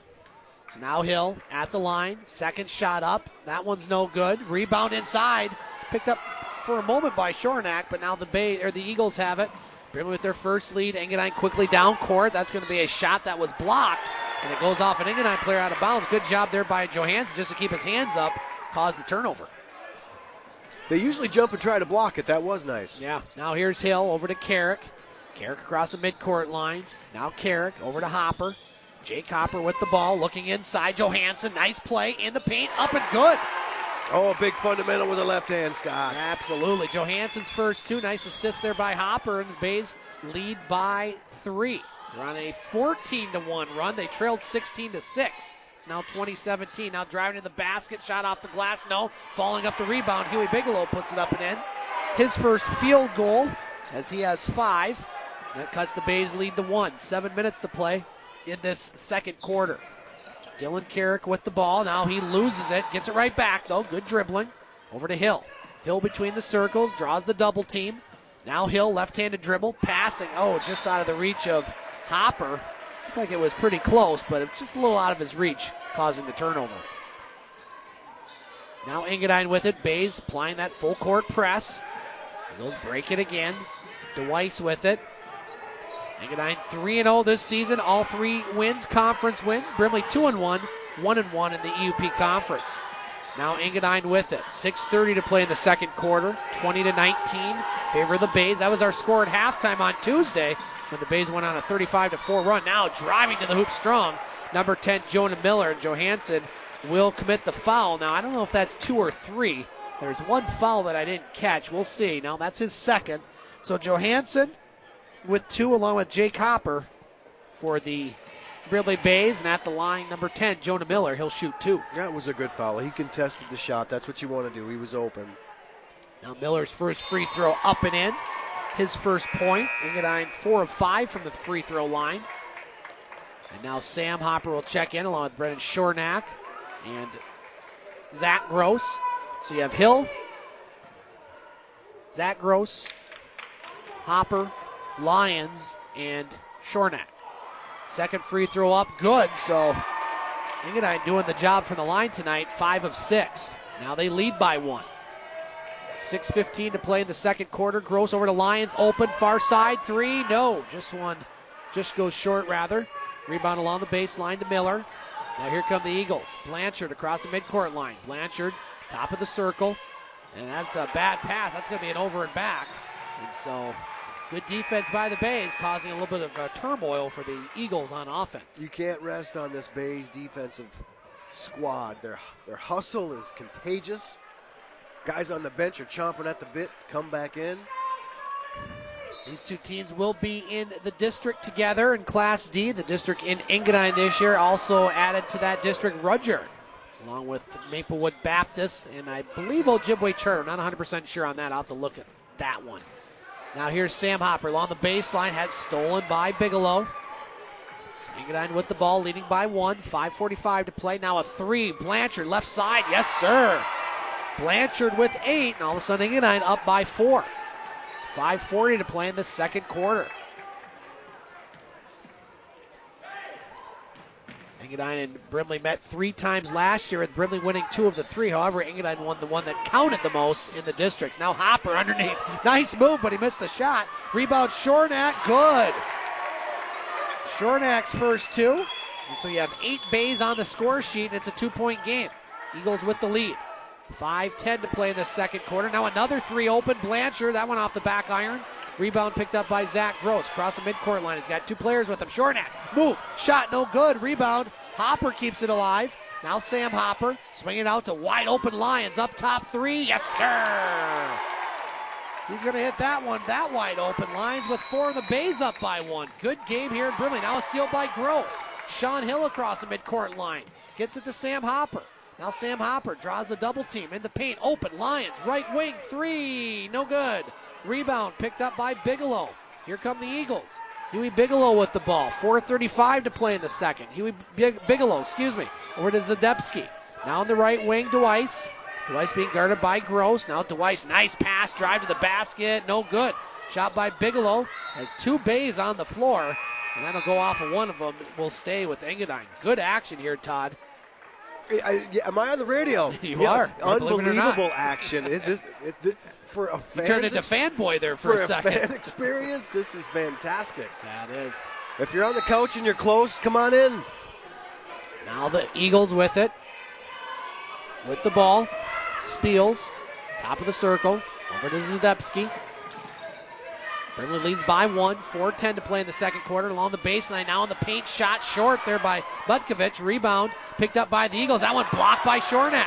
So now Hill at the line, second shot up. That one's no good. Rebound inside. Picked up for a moment by Schornack, but now the Eagles have it. Brimley with their first lead. Engadine quickly down court. That's going to be a shot that was blocked, and it goes off an Engadine player out of bounds. Good job there by Johansson just to keep his hands up, caused the turnover.
They usually jump and try to block it. That was nice.
Yeah. Now here's Hill over to Carrick. Carrick across the midcourt line. Now Carrick over to Hopper. Jake Hopper with the ball, looking inside. Johansson, nice play in the paint, up and good.
Oh, a big fundamental with the left hand, Scott.
Absolutely. Johansson's first 2. Nice assist there by Hopper, and the Bays lead by 3. They're on a 14-1 run. They trailed 16-6. It's now 2017. Now driving to the basket, shot off the glass, no. Falling up the rebound, Huey Bigelow puts it up and in. His first field goal, as he has 5. That cuts the Bays lead to 1. 7 minutes to play in this second quarter. Dylan Carrick with the ball. Now he loses it. Gets it right back, though. Good dribbling. Over to Hill. Hill between the circles. Draws the double team. Now Hill, left-handed dribble. Passing. Oh, just out of the reach of Hopper. Looked like it was pretty close, but it was just a little out of his reach, causing the turnover. Now Engadine with it. Bays applying that full court press. Eagles break it again. DeWeiss with it. Engadine 3-0 this season. All 3 wins, conference wins. Brimley 2-1, 1-1 in the EUP conference. Now Engadine with it. 6:30 to play in the second quarter. 20-19. Favor of the Bays. That was our score at halftime on Tuesday when the Bays went on a 35-4 run. Now driving to the hoop strong. Number 10, Jonah Miller. Johansson will commit the foul. Now I don't know if that's 2 or 3. There's one foul that I didn't catch. We'll see. Now that's his second. So Johansson with 2 along with Jake Hopper for the Brimley Bays, and at the line, number 10, Jonah Miller. He'll shoot 2.
That was a good foul. He contested the shot. That's what you want to do. He was open.
Now Miller's first free throw up and in. His first point. Engadine 4 of 5 from the free throw line. And now Sam Hopper will check in along with Brenden Schornack and Zach Gross. So you have Hill, Zach Gross, Hopper, Lyons, and Schornack. Second free throw up, good. So Engadine doing the job from the line tonight, 5 of 6. Now they lead by 1. 6:15 to play in the second quarter. Gross over to Lyons, open, far side, 3, no. Just goes short rather. Rebound along the baseline to Miller. Now here come the Eagles. Blanchard across the midcourt line. Blanchard, top of the circle. And that's a bad pass. That's going to be an over and back. And so good defense by the Bays, causing a little bit of turmoil for the Eagles on offense.
You can't rest on this Bays defensive squad. Their hustle is contagious. Guys on the bench are chomping at the bit to come back in.
These 2 teams will be in the district together in Class D. The district in Engadine this year, also added to that district Rudyard, along with Maplewood Baptist and I believe Ojibwe Charter. Not 100% sure on that. I'll have to look at that one. Now here's Sam Hopper along the baseline, had stolen by Bigelow. So Engadine with the ball, leading by 1. 5:45 to play. Now a 3. Blanchard left side. Yes, sir. Blanchard with 8, and all of a sudden Engadine up by 4. 5:40 to play in the second quarter. Engadine and Brimley met 3 times last year, with Brimley winning 2 of the 3. However, Engadine won the one that counted the most in the district. Now Hopper underneath. Nice move, but he missed the shot. Rebound Schornack, good. Schornack's first 2. And so you have 8 Bays on the score sheet, and it's a 2-point game. Eagles with the lead. 5:10 to play in the second quarter. Now another 3 open. Blanchard, that one off the back iron. Rebound picked up by Zach Gross. Across the midcourt line. He's got 2 players with him. Schornack, move, shot, no good. Rebound. Hopper keeps it alive. Now Sam Hopper swinging out to wide open Lyons. Up top 3. Yes, sir. He's going to hit that one, that wide open. Lyons with 4 of the Bays up by 1. Good game here in Brimley. Now a steal by Gross. Sean Hill across the midcourt line. Gets it to Sam Hopper. Now Sam Hopper draws the double team in the paint. Open, Lyons, right wing, 3, no good. Rebound picked up by Bigelow. Here come the Eagles. Huey Bigelow with the ball. 4:35 to play in the second. Bigelow, over to Zadepski. Now on the right wing, Dwice. Dwice being guarded by Gross. Now Dwice, nice pass, drive to the basket. No good. Shot by Bigelow. Has 2 Bays on the floor. And that'll go off of one of them. Will stay with Engadine. Good action here, Todd.
Am I on the radio?
You are.
Unbelievable action. For a fan,
you turned into fanboy there for a second.
Fan experience, this is fantastic.
That is.
If you're on the couch and you're close, come on in.
Now the Eagles with it. With the ball. Spiels. Top of the circle. Over to Zadepski. Brimley leads by 1. 4:10 to play in the second quarter. Along the baseline. Now in the paint. Shot short there by Butkovich. Rebound picked up by the Eagles. That one blocked by Schornack.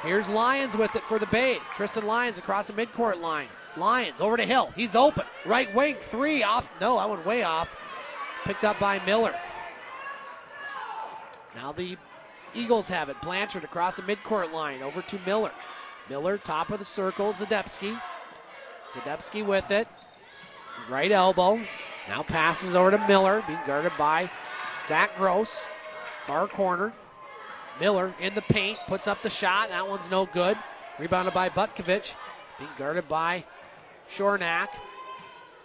Here's Lyons with it for the Bays. Tristan Lyons across the midcourt line. Lyons over to Hill. He's open. Right wing. 3 off. No, that one way off. Picked up by Miller. Now the Eagles have it. Blanchard across the midcourt line. Over to Miller. Miller, top of the circle. Zadepski. Zadepski with it. Right elbow. Now passes over to Miller. Being guarded by Zach Gross. Far corner. Miller in the paint. Puts up the shot. That one's no good. Rebounded by Butkovich. Being guarded by Schornack.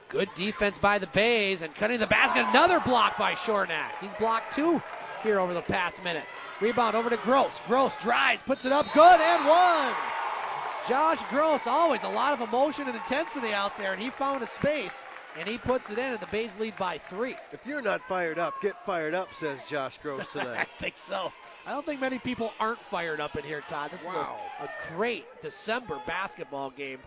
Good defense by the Bays. And cutting the basket. Another block by Schornack. He's blocked 2 here over the past minute. Rebound over to Gross. Gross drives. Puts it up. Good and 1. Josh Gross, always a lot of emotion and intensity out there, and he found a space, and he puts it in, and the Bays lead by 3.
If you're not fired up, get fired up, says Josh Gross tonight.
I think so. I don't think many people aren't fired up in here, Todd. This is a great December basketball game.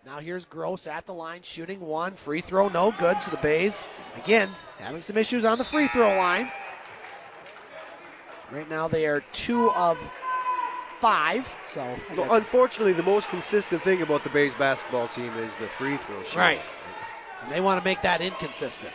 Now here's Gross at the line, shooting 1. Free throw, no good, so the Bays, again, having some issues on the free throw line. Right now they are 2 of 5, so
unfortunately the most consistent thing about the Bays basketball team is the free throw shooting.
Right. And they want to make that inconsistent.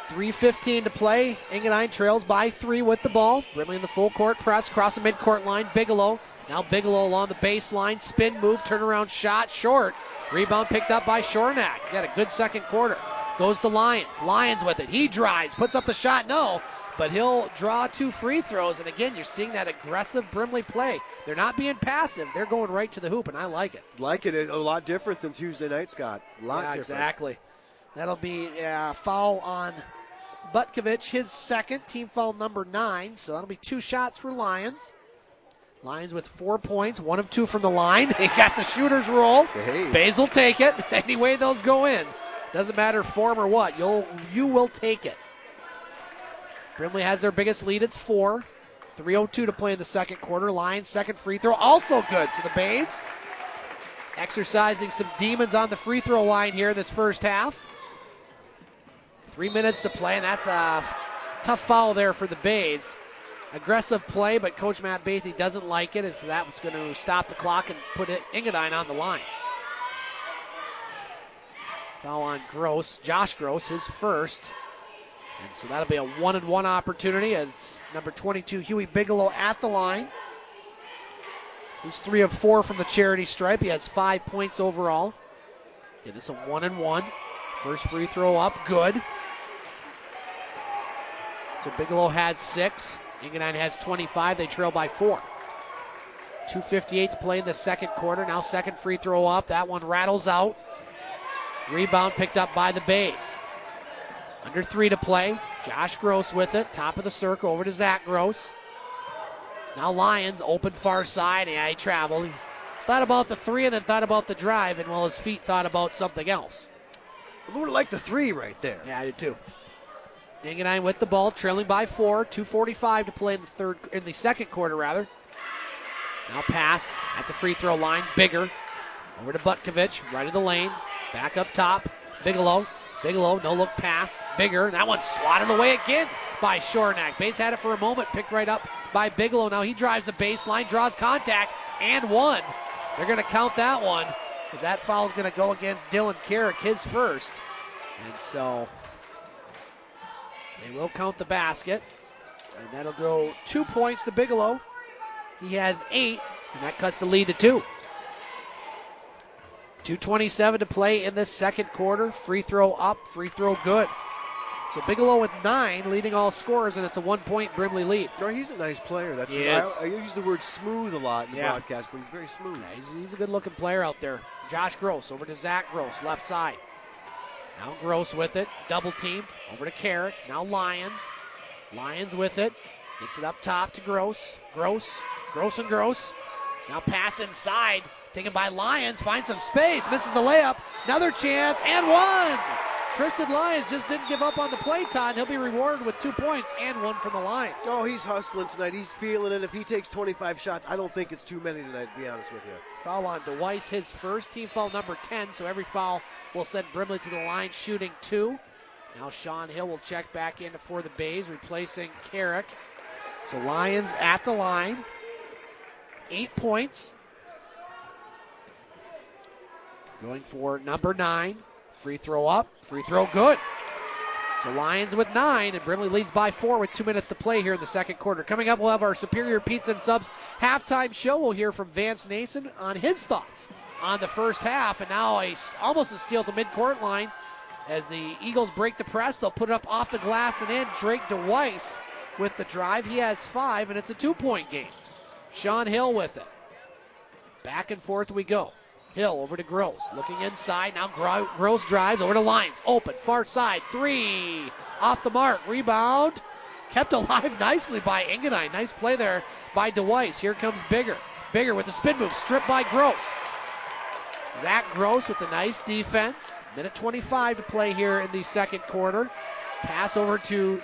3:15 to play. Engadine trails by 3 with the ball. Brimley in the full court press, across the midcourt line. Bigelow. Now Bigelow along the baseline. Spin move, turnaround shot, short. Rebound picked up by Schornack. He's had a good second quarter. Goes to Lyons. Lyons with it. He drives, puts up the shot, no. But he'll draw 2 free throws. And again, you're seeing that aggressive Brimley play. They're not being passive. They're going right to the hoop, and I like it.
Like it. A lot different than Tuesday night, Scott. A lot different.
Exactly. That'll be a foul on Butkovich, his second, team foul number 9. So that'll be 2 shots for Lyons. Lyons with 4 points, 1 of 2 from the line. He got the shooter's roll.
Hey.
Bays will take it. Any way those go in. Doesn't matter form or what. You will take it. Brimley has their biggest lead. It's 4. 3:02 to play in the second quarter. Lyons' second free throw also good. So the Bays exercising some demons on the free throw line here this first half. 3 minutes to play, and that's a tough foul there for the Bays. Aggressive play, but Coach Matt Bathy doesn't like it, as that was going to stop the clock and put Engadine on the line. Foul on Gross, Josh Gross, his first. And so that'll be a 1-and-1 opportunity as number 22, Huey Bigelow, at the line. He's 3 of 4 from the charity stripe. He has 5 points overall. Yeah, this is a 1-and-1. First free throw up, good. So Bigelow has 6. Engadine has 25. They trail by 4. 2:58 to play in the second quarter. Now second free throw up. That one rattles out. Rebound picked up by the Bays. Under 3 to play. Josh Gross with it. Top of the circle over to Zach Gross. Now Lyons open far side. Yeah, he traveled. He thought about the 3 and then thought about the drive, and well, his feet thought about something else.
I would have liked the 3 right there.
Yeah, I did too. Engadine with the ball, trailing by 4. 2:45 to play in the second quarter, rather. Now pass at the free throw line. Bigger over to Butkovich, right of the lane. Back up top. Bigelow, no look pass. Bigger, and that one's swatted away again by Schornack. Bays had it for a moment, picked right up by Bigelow. Now he drives the baseline, draws contact, and 1. They're going to count that one, because that foul's going to go against Dylan Carrick, his first. And so they will count the basket, and that'll go 2 points to Bigelow. He has 8, and that cuts the lead to 2. 2:27 to play in this second quarter. Free throw up, free throw good. So Bigelow with 9, leading all scorers, and it's a 1-point Brimley lead.
Oh, he's a nice player. That's
He
I
is.
use the word smooth a lot in the broadcast, but he's very smooth.
Yeah, he's a good-looking player out there. Josh Gross over to Zach Gross, left side. Now Gross with it, double teamed, over to Carrick. Now Lyons. Lyons with it, gets it up top to Gross. Gross. Now pass inside, taken by Lyons, finds some space, misses the layup. Another chance, and one! Tristan Lyons just didn't give up on the play, Todd. He'll be rewarded with 2 points and 1 from the line.
Oh, he's hustling tonight. He's feeling it. If he takes 25 shots, I don't think it's too many tonight, to be honest with you.
Foul on DeWeiss, his first, team foul number 10, so every foul will send Brimley to the line shooting 2. Now Sean Hill will check back in for the Bays, replacing Carrick. So Lyons at the line, 8 points. Going for number 9. Free throw up, free throw good. So Lions with 9, and Brimley leads by 4 with 2 minutes to play here in the second quarter. Coming up, we'll have our Superior Pizza and Subs halftime show. We'll hear from Vance Nason on his thoughts on the first half, and now almost a steal at the midcourt line. As the Eagles break the press, they'll put it up off the glass and in. Drake DeWeiss with the drive. He has 5, and it's a 2-point game. Sean Hill with it. Back and forth we go. Hill over to Gross, looking inside. Now Gross drives over to Lyons. Open, far side, 3. Off the mark, rebound. Kept alive nicely by Engadine. Nice play there by DeWeiss. Here comes Bigger. Bigger with the spin move, stripped by Gross. Zach Gross with a nice defense. Minute 25 to play here in the second quarter. Pass over to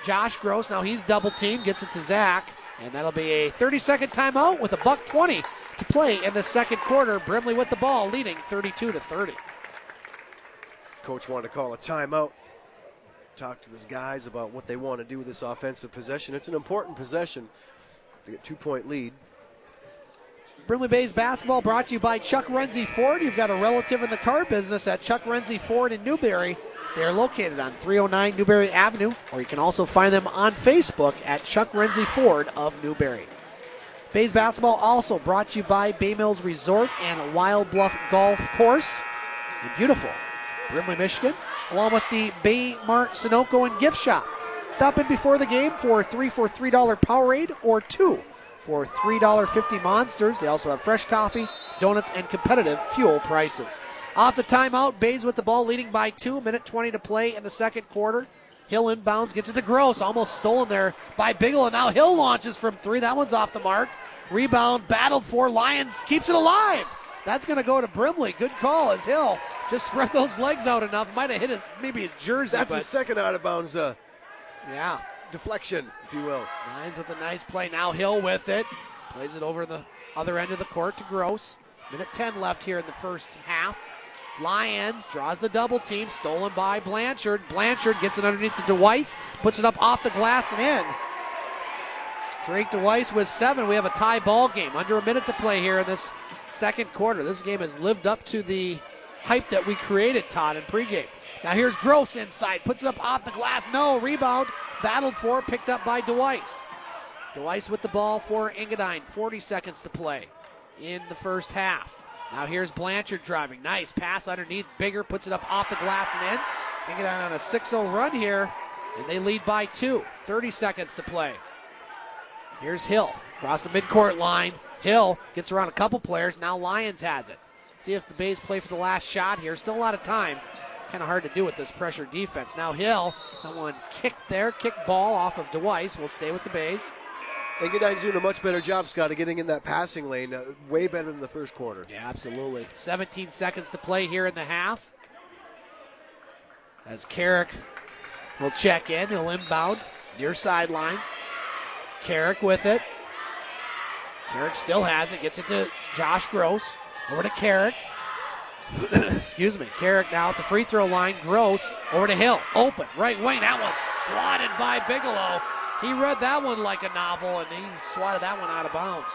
Josh Gross. Now he's double teamed, gets it to Zach. And that'll be a 30-second timeout with $1:20 to play in the second quarter. Brimley with the ball, leading 32-30.
Coach wanted to call a timeout. Talk to his guys about what they want to do with this offensive possession. It's an important possession. They get 2-point lead.
Brimley Bays basketball brought to you by Chuck Renzi Ford. You've got a relative in the car business at Chuck Renzi Ford in Newberry. They are located on 309 Newberry Avenue, or you can also find them on Facebook at Chuck Renzi Ford of Newberry. Bays basketball also brought to you by Bay Mills Resort and Wild Bluff Golf Course in beautiful Brimley, Michigan, along with the Bay Mart Sunoco and Gift Shop. Stop in before the game for $3 Powerade or 2 for $3.50 Monsters. They also have fresh coffee, donuts, and competitive fuel prices. Off the timeout, Bays with the ball, leading by 2. Minute 20 to play in the second quarter. Hill inbounds, gets it to Gross, almost stolen there by Bigelow. Now Hill launches from 3. That one's off the mark. Rebound, battled for. Lyons keeps it alive. That's going to go to Brimley. Good call as Hill just spread those legs out enough. Might have hit maybe his jersey.
That's his second out of bounds
yeah,
deflection, if you will.
Lyons with a nice play. Now Hill with it. Plays it over the other end of the court to Gross. Minute 10 left here in the first half. Lyons draws the double team, stolen by Blanchard. Blanchard gets it underneath to DeWeiss, puts it up off the glass and in. Drake DeWeiss with 7. We have a tie ball game. Under a minute to play here in this second quarter. This game has lived up to the hype that we created, Todd, in pregame. Now here's Gross inside, puts it up off the glass. No, rebound, battled for, picked up by DeWeiss. DeWeiss with the ball for Engadine. 40 seconds to play in the first half. Now here's Blanchard driving. Nice pass underneath. Bigger puts it up off the glass and in. Engadine on a 6-0 run here, and they lead by 2. 30 seconds to play. Here's Hill across the midcourt line. Hill gets around a couple players. Now Lyons has it. See if the Bays play for the last shot here. Still a lot of time. Kind of hard to do with this pressure defense. Now Hill, that one kicked there. Kick ball off of DeWeiss. Will stay with the Bays.
Engadine's doing a much better job, Scott, of getting in that passing lane. Way better than the first quarter.
Yeah, absolutely. 17 seconds to play here in the half. As Carrick will check in. He'll inbound near sideline. Carrick with it. Carrick still has it. Gets it to Josh Gross. Over to Carrick. Excuse me. Carrick now at the free throw line. Gross over to Hill. Open. Right wing. That one's swatted by Bigelow. He read that one like a novel, and he swatted that one out of bounds.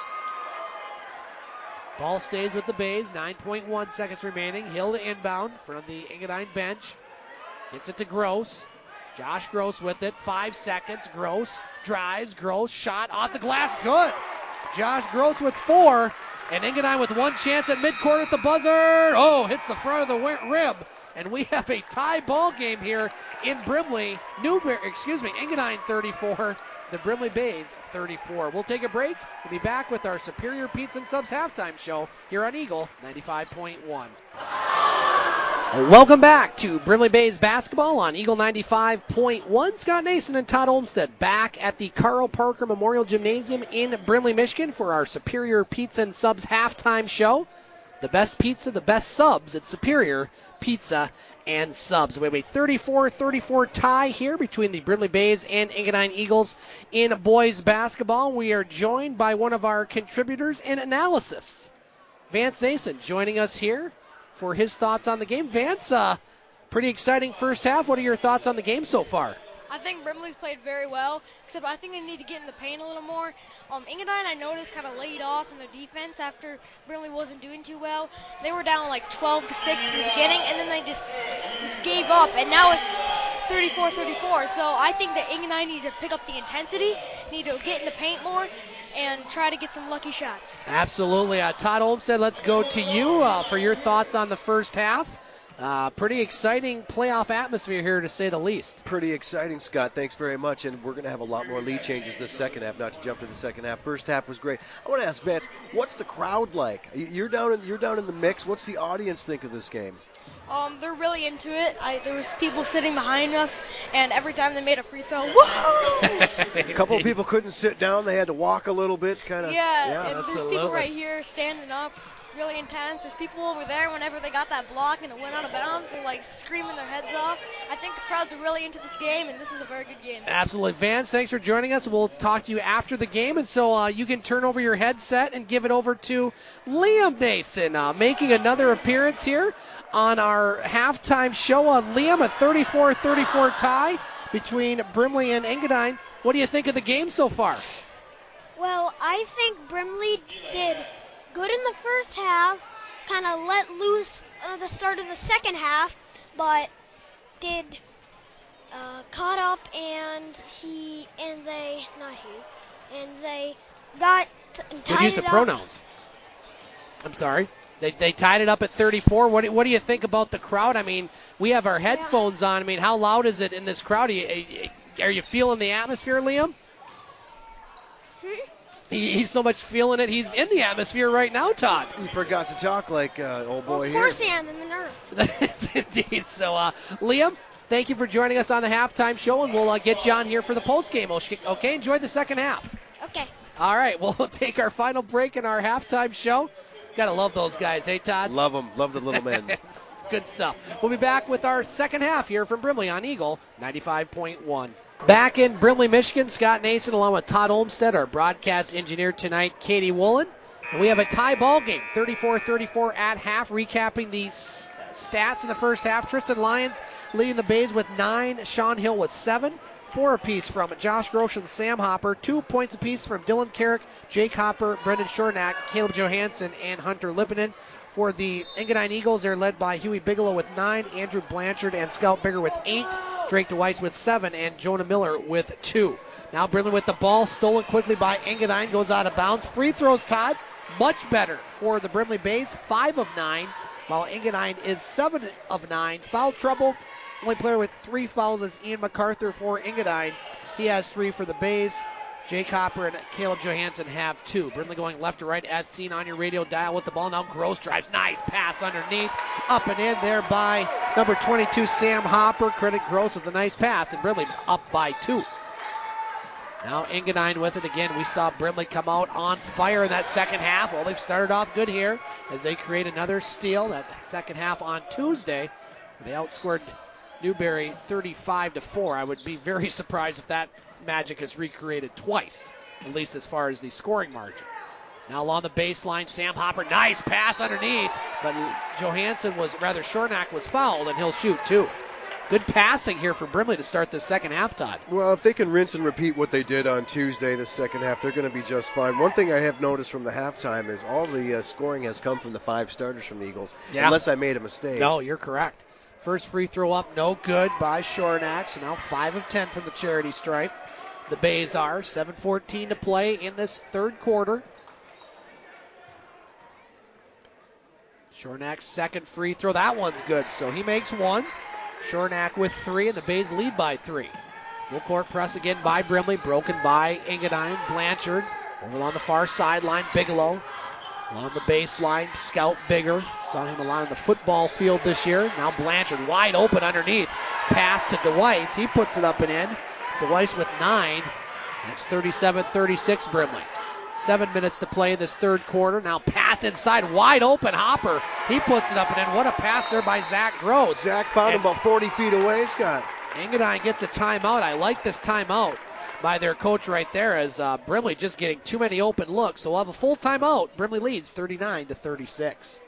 Ball stays with the Bays. 9.1 seconds remaining. Hill to inbound in front of the Engadine bench. Gets it to Gross. Josh Gross with it. 5 seconds. Gross drives. Gross shot off the glass. Good. Josh Gross with 4. And Engadine with one chance at midcourt at the buzzer. Oh, hits the front of the rib. And we have a tie ball game here in Brimley. Engadine 34, the Brimley Bays 34. We'll take a break. We'll be back with our Superior Pizza and Subs halftime show here on Eagle 95.1. Welcome back to Brimley Bays basketball on Eagle 95.1. Scott Nason and Todd Olmsted back at the Carl Parker Memorial Gymnasium in Brimley, Michigan for our Superior Pizza and Subs halftime show. The best pizza, the best subs at Superior Pizza and Subs. We have a 34-34 tie here between the Brimley Bays and Engadine Eagles in boys basketball. We are joined by one of our contributors and analysts, Vance Nason, joining us here for his thoughts on the game. Vance, pretty exciting first half. What are your thoughts on the game so far?
I think Brimley's played very well, except I think they need to get in the paint a little more. Engadine, I noticed, kind of laid off in their defense after Brimley wasn't doing too well. They were down like 12-6 in the beginning, and then they just gave up, and now it's 34-34. So I think that Engadine needs to pick up the intensity, need to get in the paint more, and try to get some lucky shots.
Absolutely. Todd Olmsted, let's go to you for your thoughts on the first half. Pretty exciting playoff atmosphere here, to say the least.
Pretty exciting, Scott. Thanks very much. And we're going to have a lot more lead changes this second half, not to jump to the second half. First half was great. I want to ask Vance, what's the crowd like? You're down in the mix. What's the audience think of this game?
They're really into it. There was people sitting behind us, and every time they made a free throw, whoa!
A couple of people couldn't sit down. They had to walk a little bit, kind of.
Yeah, and there's people right here standing up, really intense. There's people over there whenever they got that block and it went out of bounds. They're like screaming their heads off. I think the crowds are really into this game, and this is a very good game.
Absolutely. Vance, thanks for joining us. We'll talk to you after the game, and so you can turn over your headset and give it over to Liam Nason, making another appearance here on our halftime show. Liam, a 34-34 tie between Brimley and Engadine. What do you think of the game so far?
Well, I think Brimley did good in the first half, kind of let loose the start of the second half, but did caught up, and they got
Good use of pronouns. I'm sorry. They tied it up at 34. What do you think about the crowd? I mean, we have our headphones on. I mean, how loud is it in this crowd? Are you feeling the atmosphere, Liam? He's so much feeling it. He's in the atmosphere right now, Todd.
You forgot to talk like old boy
here. Of course
here.
I am. I'm a nerd.
Indeed. So, Liam, thank you for joining us on the halftime show, and we'll get you on here for the postgame. Okay, enjoy the second half.
Okay.
All right, we'll take our final break in our halftime show. Gotta love those guys, hey, Todd?
Love them. Love the little men.
It's good stuff. We'll be back with our second half here from Brimley on Eagle 95.1. Back in Brimley, Michigan, Scott Nason along with Todd Olmsted, our broadcast engineer tonight, Katie Woolen. And we have a tie ball game, 34-34 at half. Recapping the stats in the first half, Tristan Lyons leading the Bays with 9, Sean Hill with 7. 4 apiece from Josh Grosh and Sam Hopper. 2 points apiece from Dylan Carrick, Jake Hopper, Brenden Schornack, Caleb Johansson, and Hunter Lippinen. For the Engadine Eagles, they're led by Huey Bigelow with 9, Andrew Blanchard and Scout Bigger with 8, Drake DeWeiss with 7, and Jonah Miller with 2. Now Brimley with the ball, stolen quickly by Engadine, goes out of bounds. Free throws, Todd, much better for the Brimley Bays, 5 of 9, while Engadine is 7 of 9. Foul trouble. Only player with 3 fouls is Ian MacArthur for Engadine. He has 3 for the Bays. Jake Hopper and Caleb Johansson have 2. Brimley going left to right as seen on your radio dial with the ball. Now Gross drives. Nice pass underneath. Up and in there by number 22, Sam Hopper. Credit Gross with a nice pass, and Brimley up by 2. Now Engadine with it again. We saw Brimley come out on fire in that second half. Well, they've started off good here as they create another steal. That second half on Tuesday, they outscored Newberry 35-4. I would be very surprised if that magic is recreated twice, at least as far as the scoring margin. Now along the baseline, Sam Hopper, nice pass underneath, but Schornack was fouled, and he'll shoot 2. Good passing here for Brimley to start the second half, Todd.
Well, if they can rinse and repeat what they did on Tuesday, the second half, they're going to be just fine. One thing I have noticed from the halftime is all the scoring has come from the 5 starters from the Eagles, unless I made a mistake.
No, you're correct. First free throw up, no good by Schornack, so now 5 of 10 from the charity stripe. The Bays are 7:14 to play in this third quarter. Schornack's second free throw. That one's good, so he makes one. Schornack with 3, and the Bays lead by 3. Full court press again by Brimley, broken by Engadine. Blanchard over on the far sideline. Bigelow along the baseline. Scout Bigger. Saw him a lot on the football field this year. Now Blanchard wide open underneath. Pass to DeWeiss. He puts it up and in. DeWeiss with 9. That's 37-36 Brimley. 7 minutes to play in this third quarter. Now pass inside, wide open. Hopper, he puts it up and in. What a pass there by Zach Gross.
Zach found him about 40 feet away, Scott.
Engadine gets a timeout. I like this timeout by their coach right there, as Brimley just getting too many open looks. So we'll have a full timeout. Brimley leads 39-36.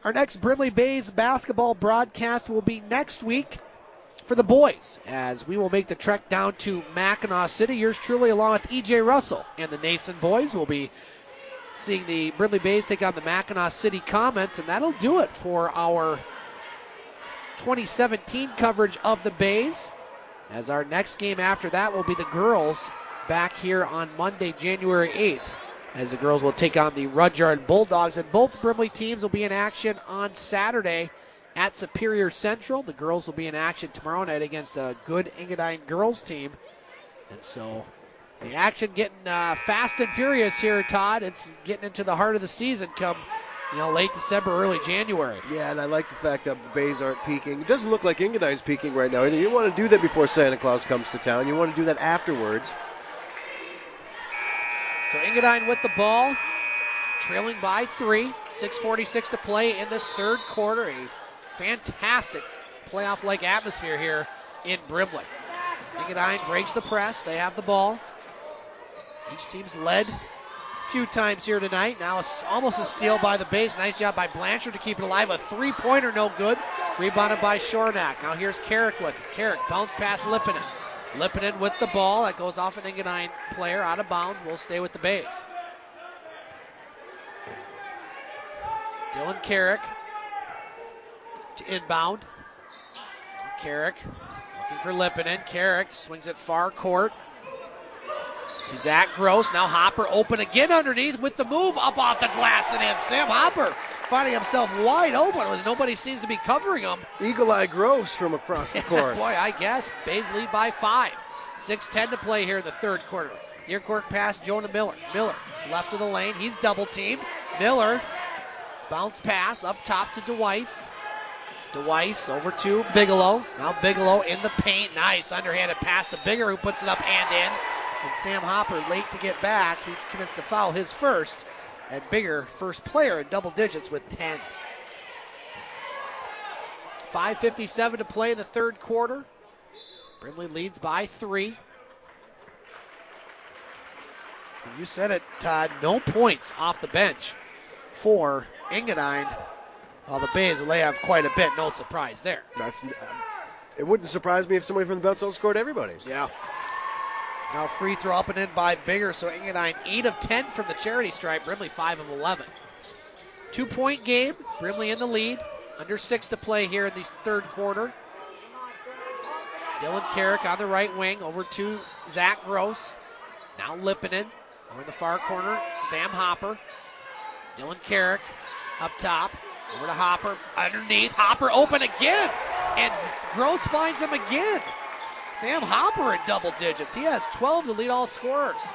Our next Brimley Bays basketball broadcast will be next week for the boys, as we will make the trek down to Mackinac City. Yours truly, along with E.J. Russell and the Nason boys, will be seeing the Brimley Bays take on the Mackinac City Comets, and that'll do it for our 2017 coverage of the Bays, as our next game after that will be the girls back here on Monday, January 8th, as the girls will take on the Rudyard Bulldogs, and both Brimley teams will be in action on Saturday at Superior Central. The girls will be in action tomorrow night against a good Engadine girls team, and so the action getting fast and furious here, Todd. It's getting into the heart of the season come late December, early January.
Yeah, and I like the fact that the Bays aren't peaking. It doesn't look like Engadine's peaking right now either. You want to do that before Santa Claus comes to town. You want to do that afterwards.
So Engadine with the ball, trailing by 3. 6:46 to play in this third quarter. A fantastic playoff-like atmosphere here in Brimley. Engadine breaks the press. They have the ball. Each team's led a few times here tonight. Now it's almost a steal by the Bays. Nice job by Blanchard to keep it alive. A three-pointer, no good. Rebounded by Schornack. Now here's Carrick with it. Carrick bounce pass Lippinen. Lippinen with the ball. That goes off an Engadine player out of bounds. Will stay with the Bays. Dylan Carrick to inbound. Carrick looking for Lippinen. Carrick swings it far court to Zach Gross. Now Hopper open again underneath with the move up off the glass and in. Sam Hopper finding himself wide open as nobody seems to be covering him.
Eagle Eye Gross from across the court.
Boy, I guess. Bays lead by 5. 6:10 to play here in the third quarter. Near court pass, Jonah Miller. Miller left of the lane. He's double teamed. Miller bounce pass up top to DeWeiss. DeWeiss over to Bigelow. Now Bigelow in the paint. Nice underhanded pass to Bigger, who puts it up and in. And Sam Hopper late to get back. He commits the foul, his first. And Bigger, first player in double digits with 10. 5:57 to play in the third quarter. Brimley leads by 3. And you said it, Todd. No points off the bench for Engadine. Well, the Bays will lay off quite a bit. No surprise there.
It wouldn't surprise me if somebody from the Belts outscored everybody.
Yeah. Now free throw up and in by Bigger. So Engadine 8 of 10 from the charity stripe. Brimley 5 of 11. 2-point game. Brimley in the lead. Under 6 to play here in the third quarter. Dylan Carrick on the right wing over to Zach Gross. Now Lippinen over in the far corner. Sam Hopper. Dylan Carrick up top. Over to Hopper. Underneath. Hopper open again. And Gross finds him again. Sam Hopper in double digits. He has 12 to lead all scorers.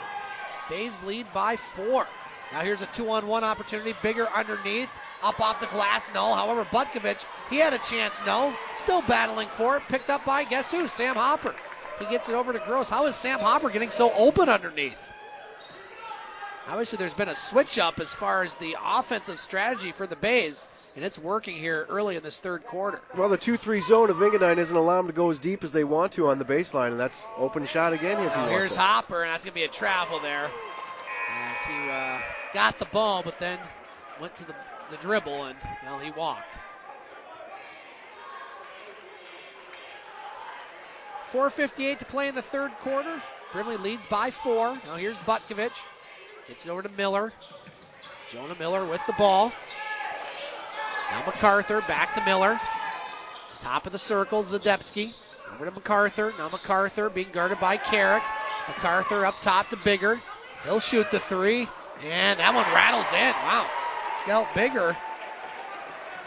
Bays lead by 4. Now here's a 2-on-1 opportunity. Bigger underneath. Up off the glass. No. However, Butkovich, he had a chance. No. Still battling for it. Picked up by, guess who? Sam Hopper. He gets it over to Gross. How is Sam Hopper getting so open underneath? Obviously, there's been a switch up as far as the offensive strategy for the Bays, and it's working here early in this third quarter.
Well, the 2-3 zone of Engadine isn't allowing them to go as deep as they want to on the baseline, and that's open shot again here.
Here's Hopper, and that's going to be a travel there. As he got the ball, but then went to the dribble, and, well, he walked. 4:58 to play in the third quarter. Brimley leads by 4. Now here's Butkovich. Gets it over to Miller. Jonah Miller with the ball. Now MacArthur back to Miller. Top of the circle, Zadepski. Over to MacArthur. Now MacArthur being guarded by Carrick. MacArthur up top to Bigger. He'll shoot the 3. And that one rattles in. Wow. Scout Bigger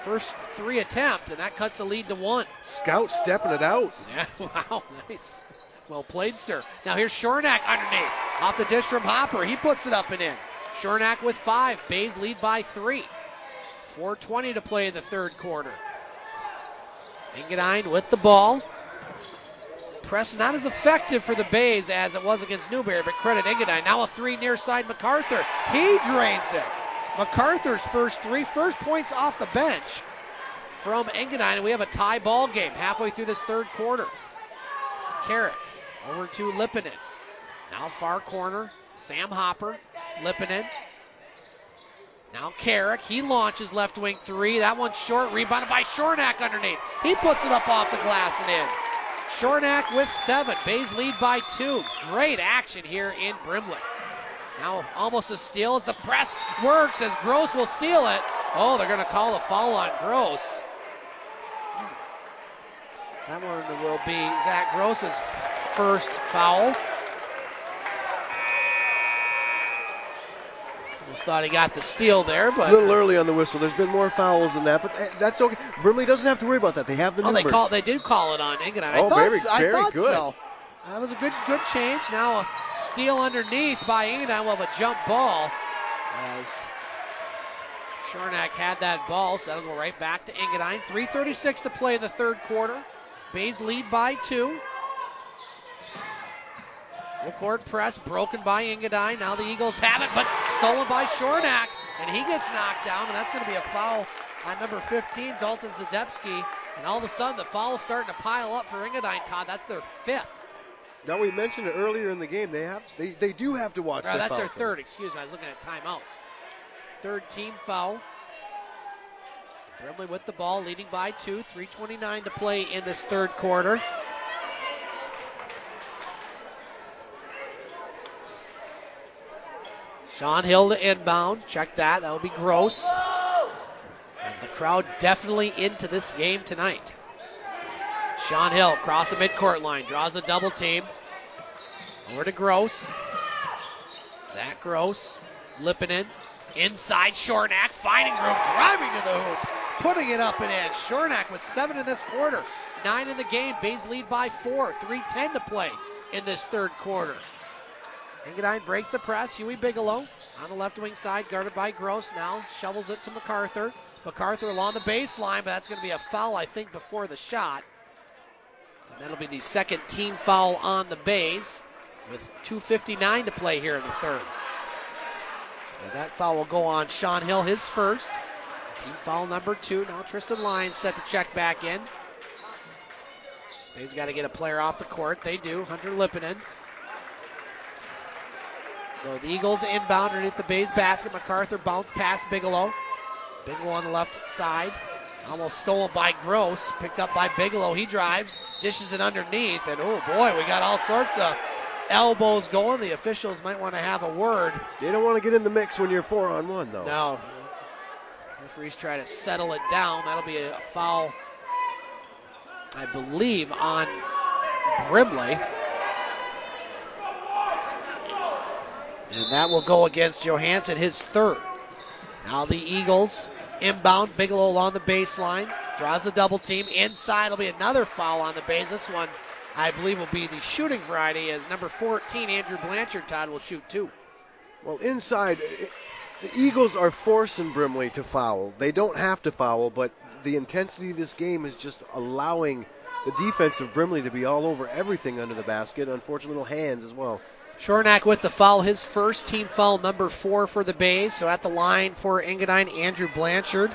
first 3 attempts, and that cuts the lead to 1.
Scout stepping it out.
Yeah, wow, nice. Well played, sir. Now here's Schornack underneath. Off the dish from Hopper. He puts it up and in. Schornack with 5. Bays lead by 3. 4:20 to play in the third quarter. Engadine with the ball. Press not as effective for the Bays as it was against Newberry, but credit Engadine. Now a 3 near side MacArthur. He drains it. MacArthur's first points off the bench from Engadine, and we have a tie ball game halfway through this third quarter. Carrick over to Lippinen. Now far corner, Sam Hopper, Lippinen. Now Carrick, he launches left wing 3. That one's short, rebounded by Schornack underneath. He puts it up off the glass and in. Schornack with 7. Bays lead by 2. Great action here in Brimley. Now almost a steal as the press works as Gross will steal it. Oh, they're going to call a foul on Gross. That one will be Zach Gross's first foul. Almost thought he got the steal there, but
a little early on the whistle. There's been more fouls than that, but that's okay. Brimley doesn't have to worry about that. They have the numbers.
They did call it on Engadine.
Oh,
I
very
thought
good.
So. That was a good change. Now a steal underneath by Engadine. We'll have a jump ball as Schornack had that ball, so that'll go right back to Engadine. 3:36 to play in the third quarter. Bays lead by 2. Full court press broken by Engadine. Now the Eagles have it, but stolen by Schornack, and he gets knocked down, and that's going to be a foul on number 15, Dalton Zadepski. And all of a sudden, the foul is starting to pile up for Engadine, Todd. That's their 5th.
Now, we mentioned it earlier in the game. They do have to watch their
that's
foul
their
thing.
3rd. Excuse me, I was looking at timeouts. 3rd team foul. Brimley with the ball, leading by 2. 3:29 to play in this third quarter. Sean Hill to inbound. Check that. That will be Gross. As the crowd definitely into this game tonight. Sean Hill across the midcourt line. Draws a double team. Over to Gross. Zach Gross. Lippinen. Inside Schornack. Finding room. Driving to the hoop. Putting it up and in. Schornack with 7 in this quarter. 9 in the game. Bays lead by 4. 3:10 to play in this third quarter. Engadine breaks the press. Huey Bigelow on the left wing side, guarded by Gross. Now shovels it to MacArthur. MacArthur along the baseline, but that's going to be a foul, I think, before the shot. And that'll be the 2nd team foul on the Bays with 2:59 to play here in the third. As that foul will go on Sean Hill, his first. Team foul number 2. Now Tristan Lyons set to check back in. Bays got to get a player off the court. They do. Hunter Lippinen. So the Eagles inbound underneath the Bays basket. MacArthur bounce past Bigelow. Bigelow on the left side. Almost stolen by Gross. Picked up by Bigelow. He drives. Dishes it underneath. And oh boy, we got all sorts of elbows going. The officials might want to have a word.
They don't want to get in the mix when you're 4-on-1, though.
No. Referees try to settle it down. That'll be a foul, I believe, on Brimley. And that will go against Johansson, his 3rd. Now the Eagles inbound. Bigelow along the baseline. Draws the double team. Inside will be another foul on the Bays. This one, I believe, will be the shooting variety as number 14, Andrew Blanchard, Todd, will shoot 2.
Well, inside, the Eagles are forcing Brimley to foul. They don't have to foul, but the intensity of this game is just allowing the defense of Brimley to be all over everything under the basket. Unfortunately, little hands as well.
Schornack with the foul, his first team foul, number 4 for the Bays. So at the line for Engadine, Andrew Blanchard.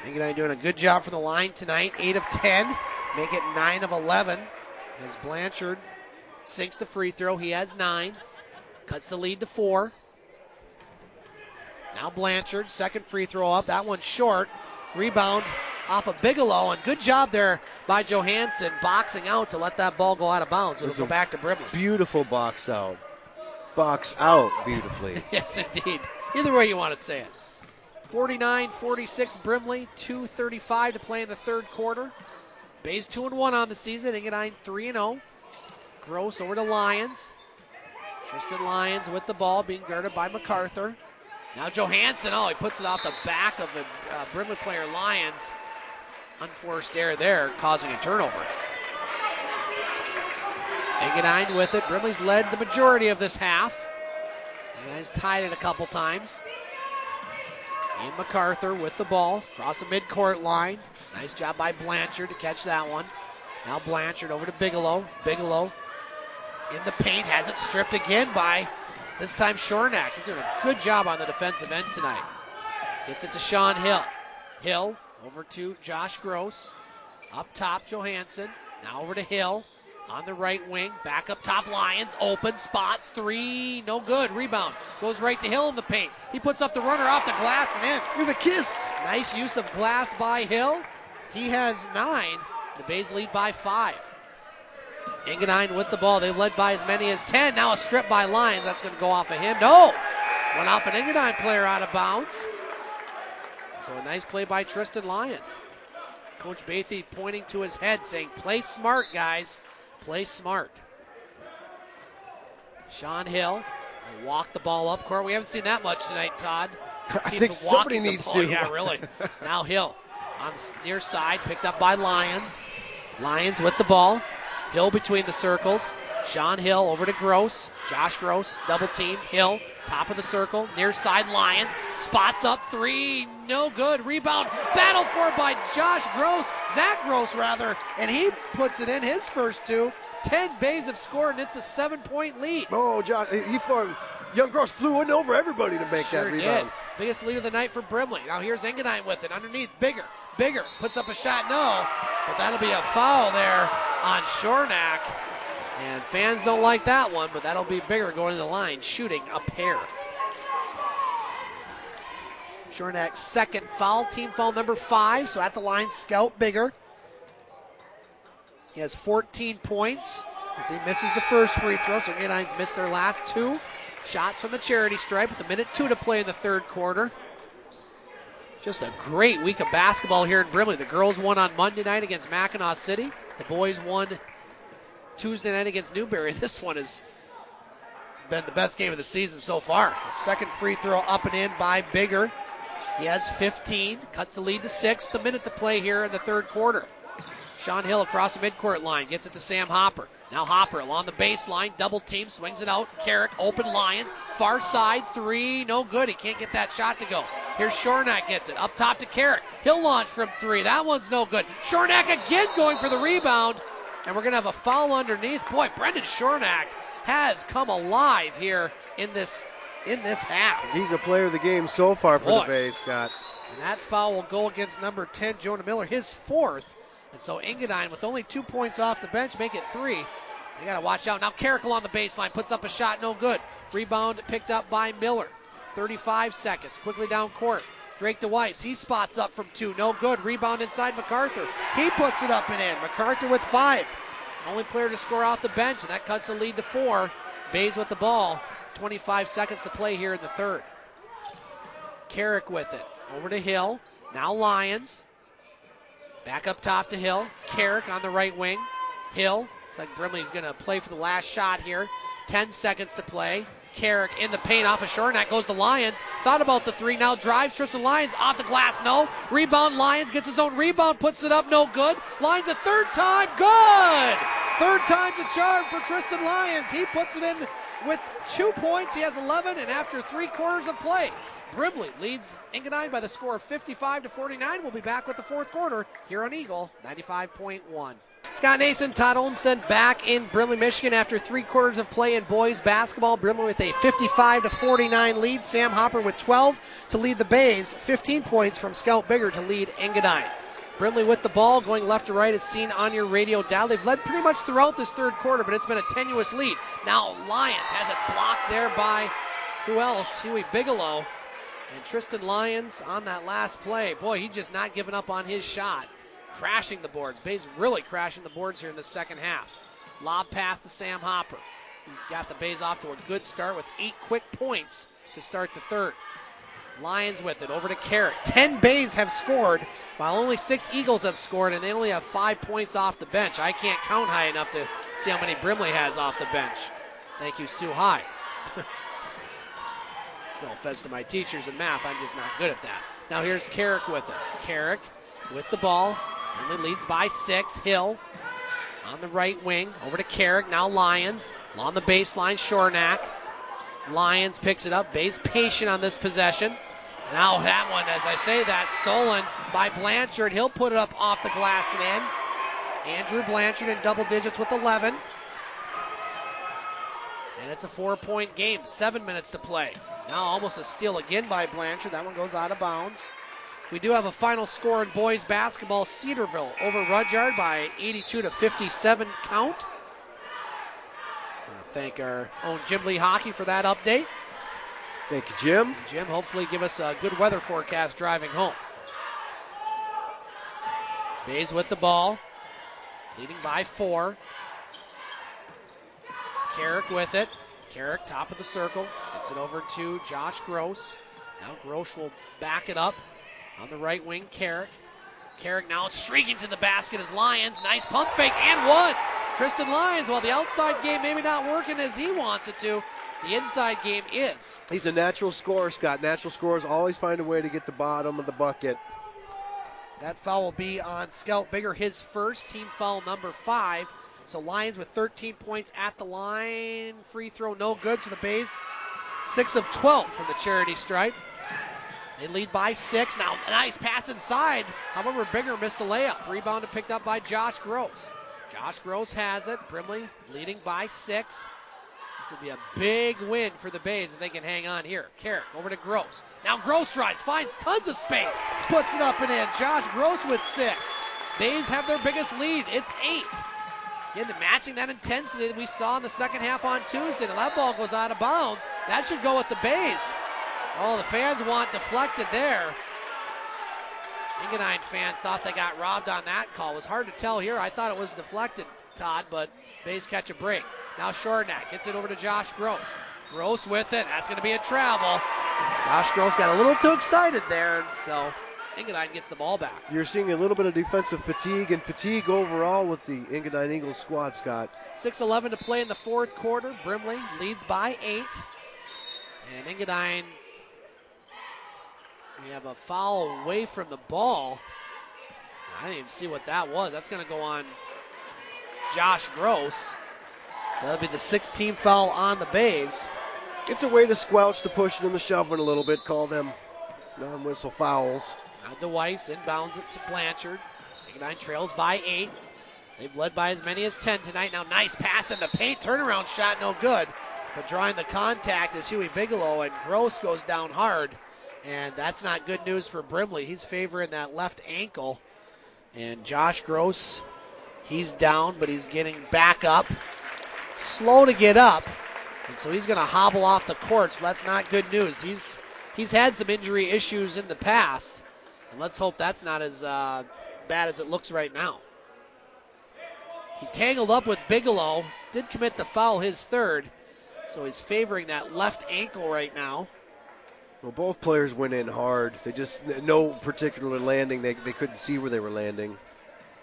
Engadine doing a good job from the line tonight. 8 of 10, make it 9 of 11. As Blanchard sinks the free throw, he has 9. Cuts the lead to 4. Now Blanchard, 2nd free throw up. That one's short. Rebound off of Bigelow, and good job there by Johansson boxing out to let that ball go out of bounds. So it'll go back to Brimley.
Beautiful box out. Box out beautifully.
Yes, indeed. Either way you want to say it. 49-46 Brimley, 2:35 to play in the third quarter. Bays 2-1 on the season. Engadine 3-0. Gross over to Lyons. Tristan Lyons with the ball, being guarded by MacArthur. Now Johansson, he puts it off the back of the Brimley player Lyons. unforced error there, causing a turnover. Engadine with it. Brimley's led the majority of this half. You guys tied it a couple times. Ian MacArthur with the ball across the midcourt line. Nice job by Blanchard to catch that one. Now Blanchard over to Bigelow. Bigelow in the paint, has it stripped again by, this time, Schornack. He's doing a good job on the defensive end tonight. Gets it to Sean Hill. Hill over to Josh Gross. Up top, Johansson. Now over to Hill on the right wing. Back up top, Lyons. Open, spots, three. No good. Rebound. Goes right to Hill in the paint. He puts up the runner off the glass and in.
With a kiss.
Nice use of glass by Hill. He has 9. The Bays lead by 5. Engadine with the ball. They led by as many as 10. Now a strip by Lyons. That's going to go off of him. No! Went off an Engadine player out of bounds. So a nice play by Tristan Lyons. Coach Bathy pointing to his head saying, play smart, guys. Play smart. Sean Hill will walk the ball up court. We haven't seen that much tonight, Todd.
I think somebody needs to.
Yeah, really. Now Hill on the near side, picked up by Lyons. Lyons with the ball. Hill between the circles. Sean Hill over to Gross. Josh Gross, double team. Hill, top of the circle. Near side, Lyons. Spots up, three. No good. Rebound. Battled for by Josh Gross. Zach Gross, rather. And he puts it in his first 2. 10 Bays have scored, and it's a 7-point lead.
Oh, John, young Gross flew in over everybody to make that rebound.
Did. Biggest lead of the night for Brimley. Now here's Engadine with it. Underneath, Bigger. Puts up a shot. No. But that'll be a foul there on Schornack. And fans don't like that one, but that'll be Bigger going to the line, shooting a pair. Schornack's second foul, team foul number 5. So at the line, Scout Bigger. He has 14 points as he misses the first free throw. So Engadine's missed their last 2 shots from the charity stripe with 1:02 to play in the third quarter. Just a great week of basketball here in Brimley. The girls won on Monday night against Mackinac City. The boys won Tuesday night against Newberry. This one has been the best game of the season so far. Second free throw up and in by Bigger. He has 15, cuts the lead to 6. The minute to play here in the third quarter. Sean Hill across the midcourt line, gets it to Sam Hopper. Now Hopper along the baseline, double team, swings it out. Carrick, open Lyons, far side, 3, no good. He can't get that shot to go. Here's Schornack, gets it up top to Carrick. He'll launch from 3. That one's no good. Schornack again going for the rebound. And we're going to have a foul underneath. Boy, Brenden Schornack has come alive here in this half.
He's a player of the game so far for the Bays, Scott.
And that foul will go against number 10, Jonah Miller, his 4th. And so Engadine, with only 2 points off the bench, make it 3. They got to watch out. Now Carrick on the baseline, puts up a shot, no good. Rebound picked up by Miller. 35 seconds, quickly down court. Drake DeWeiss, he spots up from 2, no good. Rebound inside MacArthur. He puts it up and in. MacArthur with 5. Only player to score off the bench, and that cuts the lead to 4. Bays with the ball. 25 seconds to play here in the third. Carrick with it. Over to Hill. Now Lyons. Back up top to Hill. Carrick on the right wing. Hill. Looks like Brimley's going to play for the last shot here. 10 seconds to play. Carrick in the paint off of Schornack, goes to Lyons. Thought about the 3, now drives Tristan Lyons off the glass, no. Rebound, Lyons gets his own rebound, puts it up, no good. Lyons a third time, good! Third time's a charm for Tristan Lyons. He puts it in with 2 points. He has 11, and after 3 quarters of play, Brimley leads Engadine by the score of 55-49. We'll be back with the fourth quarter here on Eagle 95.1. Scott Nason, Todd Olmstead back in Brimley, Michigan after 3 quarters of play in boys basketball. Brimley with a 55-49 lead. Sam Hopper with 12 to lead the Bays. 15 points from Scout Bigger to lead Engadine. Brimley with the ball, going left to right as seen on your radio dial. They've led pretty much throughout this third quarter, but it's been a tenuous lead. Now Lyons has it blocked there by, who else? Huey Bigelow. And Tristan Lyons on that last play. Boy, he's just not giving up on his shot. Crashing the boards. Bays really crashing the boards here in the second half. Lob pass to Sam Hopper. He got the Bays off to a good start with 8 quick points to start the third. Lyons with it over to Carrick. 10 Bays have scored while only 6 Eagles have scored, and they only have 5 points off the bench. I can't count high enough to see how many Brimley has off the bench. Thank you, Sue High. No offense to my teachers in math, I'm just not good at that. Now here's Carrick with it. Carrick with the ball. Brimley leads by 6. Hill on the right wing. Over to Carrick. Now Lyons. On the baseline, Schornack. Lyons picks it up. Bays patient on this possession. Now that one, as I say that, stolen by Blanchard. He'll put it up off the glass and in. Andrew Blanchard in double digits with 11. And it's a 4-point game. 7 minutes to play. Now almost a steal again by Blanchard. That one goes out of bounds. We do have a final score in boys basketball. Cedarville over Rudyard by 82-57 count. I want to thank our own Jim Lee Hockey for that update.
Thank you, Jim.
Jim, hopefully give us a good weather forecast driving home. Bays with the ball, leading by 4. Carrick with it. Carrick, top of the circle, gets it over to Josh Gross. Now Gross will back it up on the right wing. Carrick. Carrick now streaking to the basket as Lyons. Nice pump fake and one. Tristan Lyons, while the outside game maybe not working as he wants it to, the inside game is.
He's a natural scorer, Scott. Natural scorers always find a way to get the bottom of the bucket.
That foul will be on Scout Bigger, his first, team foul number 5. So Lions with 13 points at the line. Free throw no good, so the Bays 6 of 12 from the charity stripe. They lead by 6. Now a nice pass inside. However, Bigger missed the layup. Rebounded, picked up by Josh Gross. Josh Gross has it. Brimley leading by 6. This would be a big win for the Bays if they can hang on here. Carrick over to Gross. Now Gross drives, finds tons of space, puts it up and in. Josh Gross with 6. Bays have their biggest lead. It's 8. Again, matching that intensity that we saw in the second half on Tuesday. Now that ball goes out of bounds. That should go with the Bays. Oh, the fans want deflected there. Engadine fans thought they got robbed on that call. It was hard to tell here. I thought it was deflected, Todd, but Bays catch a break. Now Schornack gets it over to Josh Gross. Gross with it. That's going to be a travel. Josh Gross got a little too excited there, so Engadine gets the ball back.
You're seeing a little bit of defensive fatigue and fatigue overall with the Engadine Eagles squad, Scott.
6:11 to play in the fourth quarter. Brimley leads by 8. And Engadine, we have a foul away from the ball. I didn't even see what that was. That's going to go on Josh Gross. So that'll be the 16th foul on the Bays.
It's a way to squelch the pushing and the shoving a little bit. Call them non-whistle fouls.
Now DeWeiss inbounds it to Blanchard. Engadine trails by 8. They've led by as many as 10 tonight. Now nice pass in the paint. Turnaround shot no good. But drawing the contact is Huey Bigelow, and Gross goes down hard. And that's not good news for Brimley. He's favoring that left ankle. And Josh Gross, he's down, but he's getting back up. Slow to get up. And so he's going to hobble off the court. So that's not good news. He's had some injury issues in the past. And let's hope that's not as bad as it looks right now. He tangled up with Bigelow. Did commit the foul, his third. So he's favoring that left ankle right now.
Well, both players went in hard. They just, no particular landing. They couldn't see where they were landing.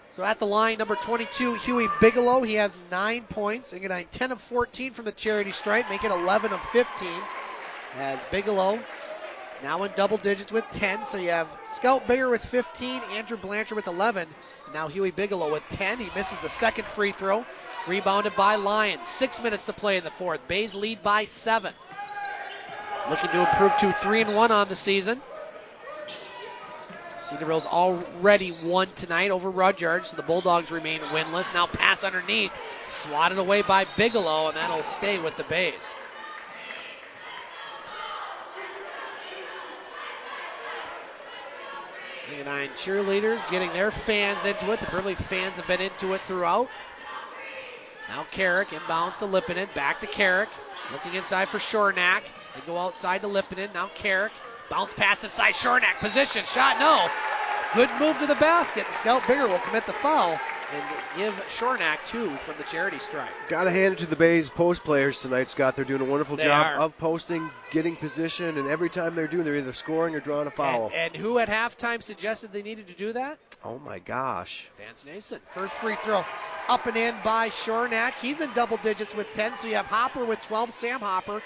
So at the line, number 22, Huey Bigelow. He has 9 points. Engadine 10 of 14 from the charity stripe, make it 11 of 15. As Bigelow now in double digits with 10. So you have Scout Bigger with 15, Andrew Blanchard with 11. And now Huey Bigelow with 10. He misses the second free throw. Rebounded by Lyons. 6 minutes to play in the fourth. Bays lead by 7. Looking to improve to 3-1 on the season. Cedarville's already won tonight over Rudyard, so the Bulldogs remain winless. Now pass underneath, swatted away by Bigelow, and that'll stay with the Bays. Engadine cheerleaders getting their fans into it. The Brimley fans have been into it throughout. Now Carrick inbounds to Lippinen, back to Carrick. Looking inside for Schornack. They go outside to Lippinen. Now Carrick. Bounce pass inside Schornack. Position. Shot no. Good move to the basket. Scout Bigger will commit the foul and give Schornack 2 from the charity stripe.
Got to hand it to the Bays post players tonight, Scott. They're doing a wonderful job
are.
of posting, getting position, and every time they're either scoring or drawing a foul.
And who at halftime suggested they needed to do that?
Oh, my gosh.
Vance Nason. First free throw up and in by Schornack. He's in double digits with 10, so you have Hopper with 12, Sam Hopper.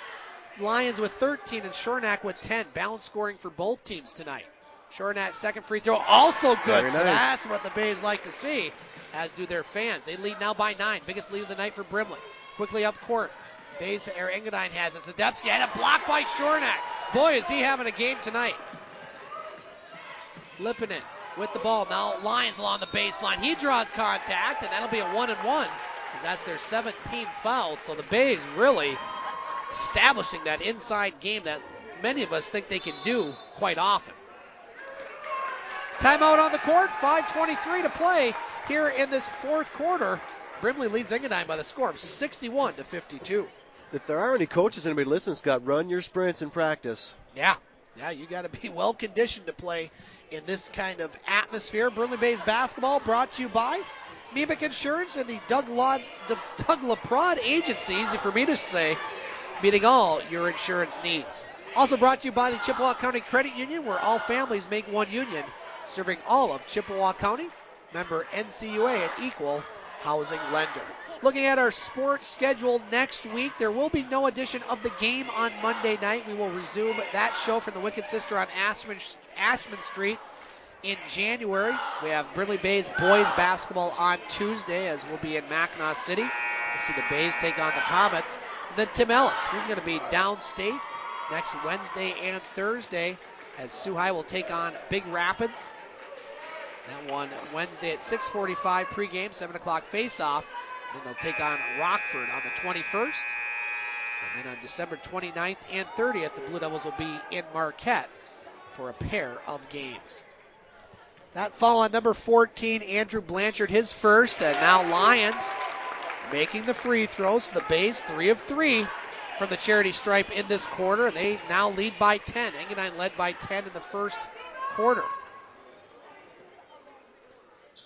Lions with 13 and Schornack with 10. Balanced scoring for both teams tonight. Schornack, second free throw, also good.
Very
So
nice.
that's what the Bays like to see, as do their fans. They lead now by 9. Biggest lead of the night for Brimley. Quickly up court. Engadine has it. Zadepski had a block by Schornack. Boy, is he having a game tonight. Lippinen with the ball. Now Lyons along the baseline. He draws contact, and that'll be a 1-and-1, as that's their 17th foul. So the Bays really establishing that inside game that many of us think they can do quite often. Timeout on the court. 5:23 to play here in this fourth quarter. Brimley leads Engadine by the score of 61-52.
If there are any coaches, anybody listening, Scott, run your sprints in practice.
Yeah, you got to be well conditioned to play in this kind of atmosphere. Brimley Bays basketball brought to you by Mimic Insurance and the Doug LaPrade Agency. Easy for me to say, meeting all your insurance needs. Also brought to you by the Chippewa County Credit Union, where all families make one union, serving all of Chippewa County. Member NCUA, an equal housing lender. Looking at our sports schedule next week, there will be no edition of The Game on Monday night. We will resume that show from the Wicked Sister on Ashman Street in January. We have Brimley Bays boys basketball on Tuesday, as we'll be in Mackinac City to see the Bays take on the Comets. And then Tim Ellis, he's going to be downstate next Wednesday and Thursday, as Sioux High will take on Big Rapids. That one Wednesday at 6:45 pregame, 7 o'clock face-off. Then they'll take on Rockford on the 21st. And then on December 29th and 30th, the Blue Devils will be in Marquette for a pair of games. That foul on number 14, Andrew Blanchard, his first. And now Lyons making the free throws. The Bays 3 of 3 from the charity stripe in this quarter. They now lead by 10. Engadine led by 10 in the first quarter.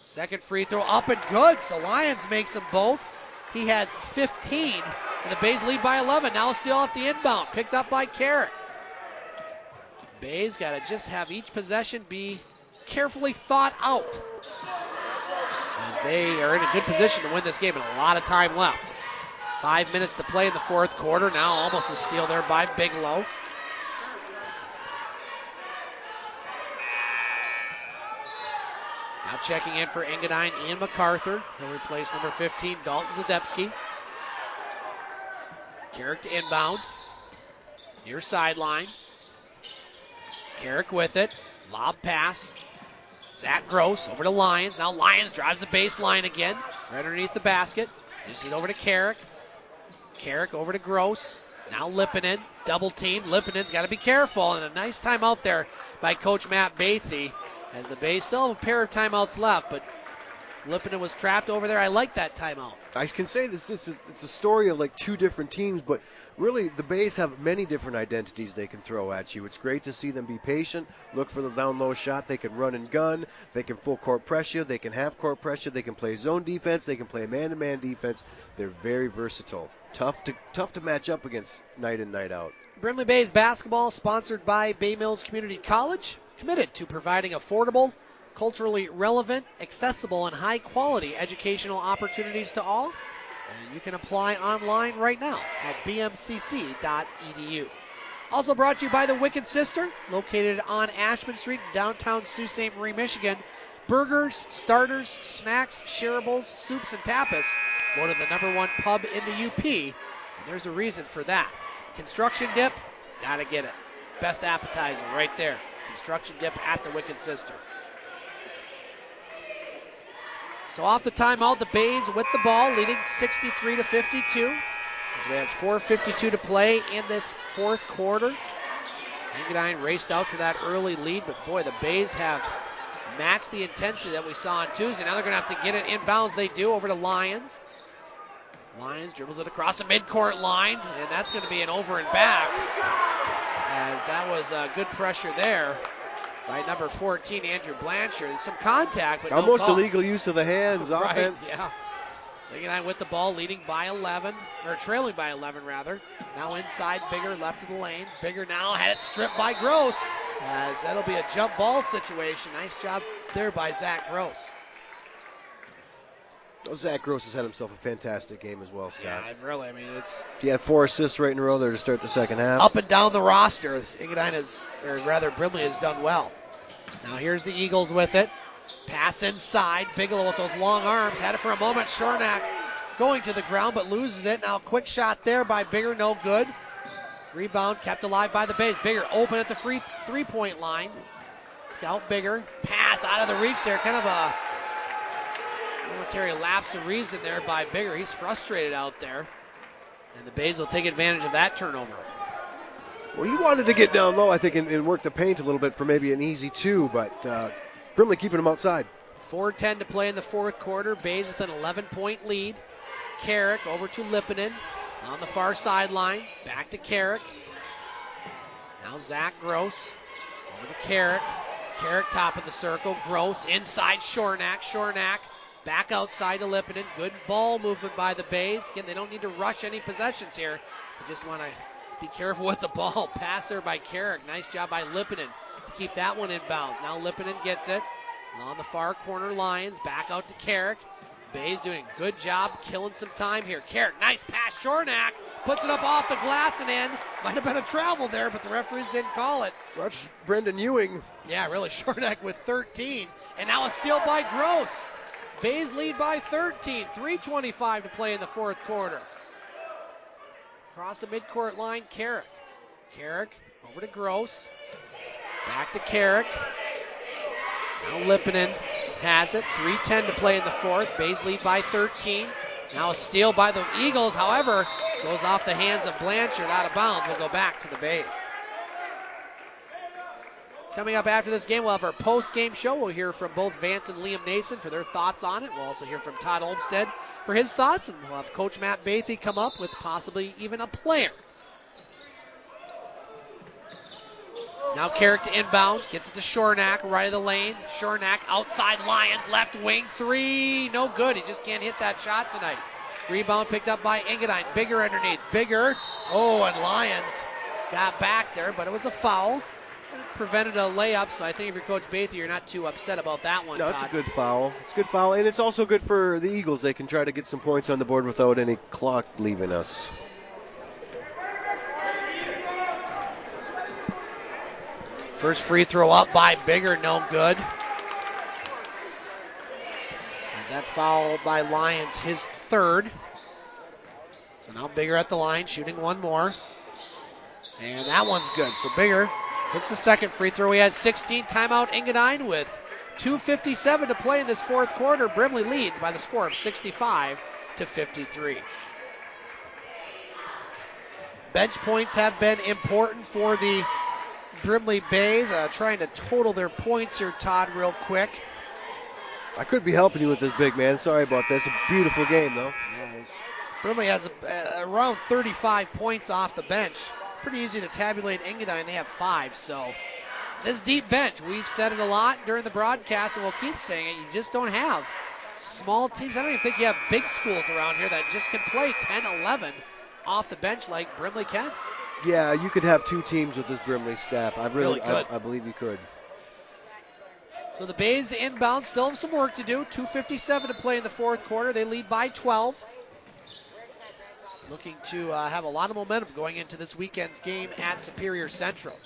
Second free throw up and good, so Lyons makes them both. He has 15, and the Bays lead by 11. Now still at the inbound, picked up by Carrick. Bays got to just have each possession be carefully thought out, as they are in a good position to win this game and a lot of time left. 5 minutes to play in the fourth quarter. Now almost a steal there by Bigelow. Now checking in for Engadine, Ian MacArthur. He'll replace number 15, Dalton Zadepski. Carrick to inbound. Near sideline. Carrick with it. Lob pass. Zach Gross over to Lyons. Now Lyons drives the baseline again. Right underneath the basket. Just it over to Carrick. Carrick over to Gross. Now Lippinen. Double team. Lippinen's got to be careful. And a nice timeout there by Coach Matt Bathy, as the Bays still have a pair of timeouts left, but Lippinen was trapped over there. I like that timeout.
I can say it's a story of like two different teams, but really the Bays have many different identities they can throw at you. It's great to see them be patient, look for the down low shot. They can run and gun, they can full court pressure, they can half court pressure, they can play zone defense, they can play man-to-man defense. They're very versatile. Tough to match up against night in, night out.
Brimley Bays basketball, sponsored by Bay Mills Community College, committed to providing affordable, culturally relevant, accessible, and high-quality educational opportunities to all. And you can apply online right now at bmcc.edu. Also brought to you by the Wicked Sister, located on Ashman Street in downtown Sault Ste. Marie, Michigan. Burgers, starters, snacks, shareables, soups, and tapas. Voted the #1 pub in the UP, and there's a reason for that. Construction dip, gotta get it. Best appetizer right there. Construction dip at the Wicked Sister. So off the timeout, the Bays with the ball, leading 63-52. As we have 4:52 to play in this fourth quarter. Engadine raced out to that early lead, but boy, the Bays have matched the intensity that we saw on Tuesday. Now they're going to have to get it inbounds. They do, over to Lyons. Lyons dribbles it across the midcourt line, and that's going to be an over and back, as that was good pressure there by number 14, Andrew Blanchard. Some contact, but
almost
no call.
Illegal use of the hands,
Right,
offense.
yeah. So Engadine with the ball, leading by 11, or trailing by 11 rather. Now inside, Bigger left of the lane. Bigger now had it stripped by Gross, as that'll be a jump ball situation. Nice job there by Zach Gross.
Zach Gross has had himself a fantastic game as well, Scott.
Yeah, really. I mean, it's
He had 4 assists right in a row there to start the second half.
up and down the roster. Engadine has, or rather Brimley has done well. Now here's the Eagles with it. Pass inside. Bigelow with those long arms. Had it for a moment. Schornack going to the ground but loses it. Now quick shot there by Bigger. No good. Rebound kept alive by the Bays. Bigger open at the free three-point line. Scout Bigger. Pass out of the reach there. Kind of a momentary lapse of reason there by Bigger. He's frustrated out there. And the Bays will take advantage of that turnover.
Well, he wanted to get down low, I think, and work the paint a little bit for maybe an easy two, but Brimley keeping him outside.
4:10 to play in the fourth quarter. Bays with an 11-point lead. Carrick over to Lipponen on the far sideline. Back to Carrick. Now Zach Gross over to Carrick. Carrick top of the circle. Gross inside Schornack. Schornack back outside to Lipponen. Good ball movement by the Bays. Again, they don't need to rush any possessions here. They just want to be careful with the ball. Pass there by Carrick. Nice job by Lipponen to keep that one in bounds. Now Lipponen gets it. On the far corner, Lyons back out to Carrick. Bays doing a good job killing some time here. Carrick, nice pass. Schornack puts it up off the glass and in. Might have been a travel there, but the referees didn't call it.
That's Brendan Ewing.
Yeah, really, Schornack with 13. And now a steal by Gross. Bays lead by 13. 3:25 to play in the fourth quarter. Across the midcourt line, Carrick. Carrick over to Gross. Back to Carrick. Now Lipponen has it. 3:10 to play in the fourth. Bays lead by 13. Now a steal by the Eagles. However, goes off the hands of Blanchard out of bounds. We'll go back to the Bays. Coming up after this game, we'll have our post-game show. We'll hear from both Vance and Liam Nason for their thoughts on it. We'll also hear from Todd Olmstead for his thoughts. And we'll have Coach Matt Bathy come up with possibly even a player. Now Carrick to inbound. Gets it to Schornack, right of the lane. Schornack outside Lyons, left wing. Three, no good. He just can't hit that shot tonight. Rebound picked up by Engadine. Bigger underneath. Bigger. Oh, and Lyons got back there, but it was a foul. Prevented a layup, so I think if you're Coach Bathy, you're not too upset about that one,
No,
Todd.
it's a good foul. It's a good foul, and it's also good for the Eagles. They can try to get some points on the board without any clock leaving us.
First free throw up by Bigger, no good. Is that foul by Lyons, his third. So now Bigger at the line, shooting one more. And that one's good. So Bigger hits the second free throw. He has 16. Timeout Engadine with 2:57 to play in this fourth quarter. Brimley leads by the score of 65-53. Bench points have been important for the Brimley Bays. Trying to total their points here, Todd, real quick.
I could be helping you with this, big man. Sorry about this. A beautiful game, though.
Yes. Brimley has around 35 points off the bench. Pretty easy to tabulate Engadine. They have 5. So this deep bench, we've said it a lot during the broadcast, and we'll keep saying it. You just don't have small teams. I don't even think you have big schools around here that just can play 10, 11 off the bench like Brimley can.
Yeah, you could have 2 teams with this Brimley staff. I
Really could.
I believe you could.
So the Bays, the inbound, still have some work to do. 2:57 to play in the fourth quarter. They lead by 12. Looking to have a lot of momentum going into this weekend's game at Superior Central.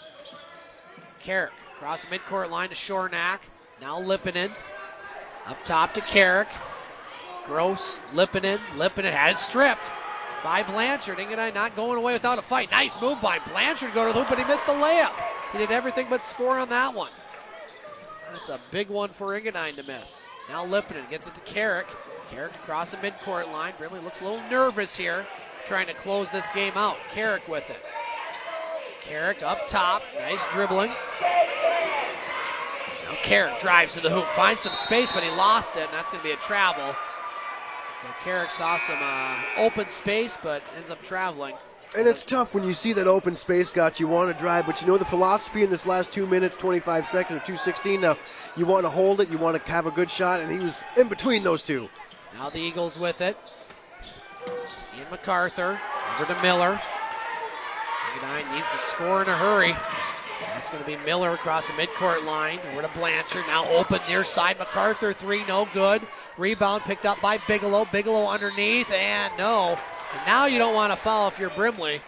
Carrick across the midcourt line to Schornack. Now Lipponen. Up top to Carrick. Gross, Lipponen. Lipponen had it stripped by Blanchard. Engadine not going away without a fight. Nice move by Blanchard to go to the hoop, but he missed the layup. He did everything but score on that one. That's a big one for Engadine to miss. Now Lipponen gets it to Carrick. Carrick across the midcourt line. Brimley looks a little nervous here, trying to close this game out. Carrick with it. Carrick up top. Nice dribbling. Now Carrick drives to the hoop. Finds some space, but he lost it, and that's going to be a travel. So Carrick saw some open space, but ends up traveling.
And it's tough when you see that open space, Scott. You want to drive, but you know the philosophy in this last 2 minutes, 25 seconds, or 2:16. Now, you want to hold it, you want to have a good shot, and he was in between those two.
Now the Eagles with it. Ian MacArthur over to Miller. Engadine needs to score in a hurry. That's going to be Miller across the midcourt line. Over to Blanchard. Now open near side. MacArthur, 3, no good. Rebound picked up by Bigelow. Bigelow underneath, and no. And now you don't want to foul if you're Brimley.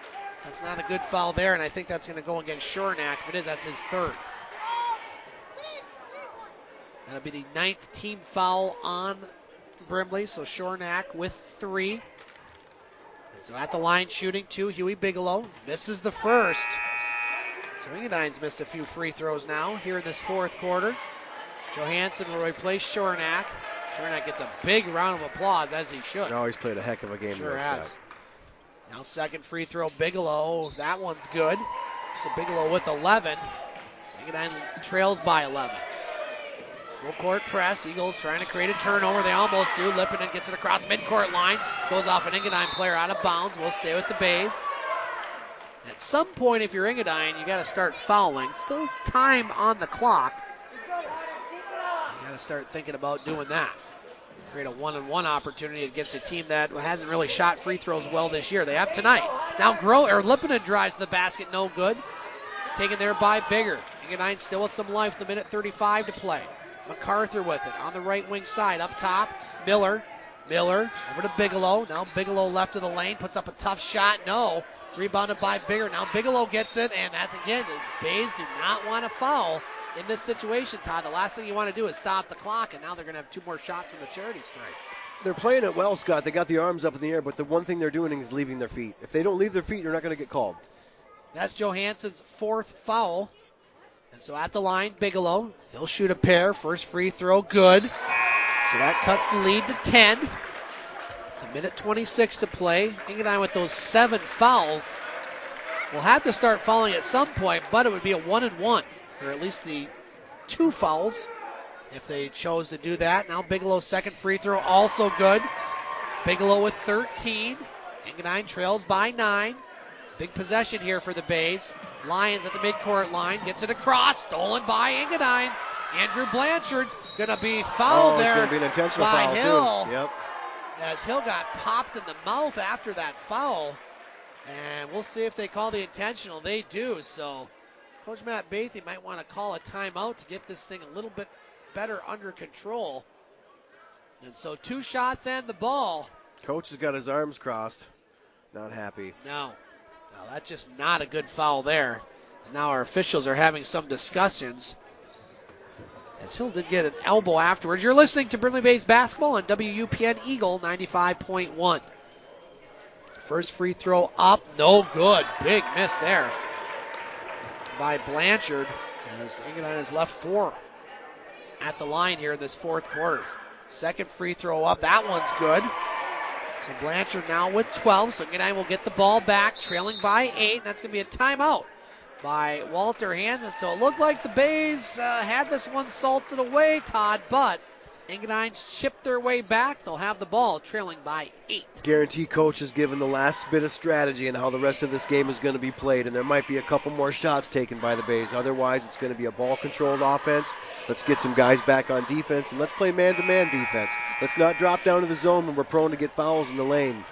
That's not a good foul there, and I think that's going to go against Schornack. If it is, that's his third. That'll be the 9th team foul on Brimley, so Schornack with 3. And so at the line shooting 2, Huey Bigelow misses the first. So Engadine's missed a few free throws now here in this fourth quarter. Johansson will replace Schornack. Schornack gets a big round of applause, as he should.
No, he's played a heck of a game.
Sure has. Now second free throw, Bigelow. That one's good. So Bigelow with 11. Engadine trails by 11. Full court press. Eagles trying to create a turnover. They almost do. Lippinen gets it across midcourt line. Goes off an Engadine player out of bounds. We'll stay with the Bays. At some point, if you're Engadine, you got to start fouling. Still time on the clock. You got to start thinking about doing that. Create a one-on-one opportunity against a team that hasn't really shot free throws well this year. They have tonight. Now Lippinen drives to the basket, no good. Taken there by Bigger. Engadine still with some life. The minute 35 to play. MacArthur with it on the right wing side. Up top, Miller over to Bigelow. Now Bigelow left of the lane, puts up a tough shot. No. Rebounded by Bigger. Now Bigelow gets it, and that's again, the Bays do not want to foul in this situation, Todd. The last thing you want to do is stop the clock, and now they're going to have 2 more shots from the charity stripe.
They're playing it well, Scott. They got the arms up in the air, but the one thing they're doing is leaving their feet. If they don't leave their feet, you're not going to get called.
That's Johansson's 4th foul. And so at the line, Bigelow, he'll shoot a pair. First free throw, good. So that cuts the lead to 10. A minute 26 to play. Engadine with those 7 fouls will have to start fouling at some point, but it would be a 1-and-1 for at least the 2 fouls if they chose to do that. Now Bigelow's second free throw, also good. Bigelow with 13. Engadine trails by 9. Big possession here for the Bays. Lyons at the midcourt line, gets it across, stolen by Engadine. Andrew Blanchard's going to be fouled there.
It's going to be an intentional
by
foul,
Hill.
too. Yep.
As Hill got popped in the mouth after that foul. And we'll see if they call the intentional. They do. So Coach Matt Bathy might want to call a timeout to get this thing a little bit better under control. And so 2 shots and the ball.
Coach has got his arms crossed. Not happy.
No, that's just not a good foul there. As now our officials are having some discussions. As Hill did get an elbow afterwards. You're listening to Brimley Bays basketball on WUPN Eagle 95.1. First free throw up, no good. Big miss there by Blanchard. As Engadine has left 4 at the line here in this fourth quarter. Second free throw up, that one's good. So Blanchard now with 12, so Engadine will get the ball back, trailing by 8. That's going to be a timeout by Walter Hansen. So it looked like the Bays had this one salted away, Todd, but Engadine's chipped their way back. They'll have the ball trailing by 8.
Guarantee coach has given the last bit of strategy and how the rest of this game is going to be played, and there might be a couple more shots taken by the Bays. Otherwise, it's going to be a ball-controlled offense. Let's get some guys back on defense, and let's play man-to-man defense. Let's not drop down to the zone when we're prone to get fouls in the lane.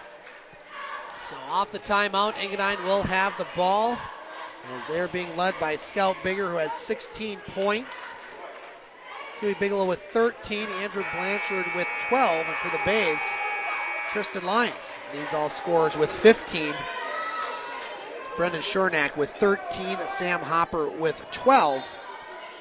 So off the timeout, Engadine will have the ball as they're being led by Scout Bigger, who has 16 points. Huey Bigelow with 13, Andrew Blanchard with 12, and for the Bays, Tristan Lyons leads all scorers with 15. Brenden Schornack with 13, Sam Hopper with 12.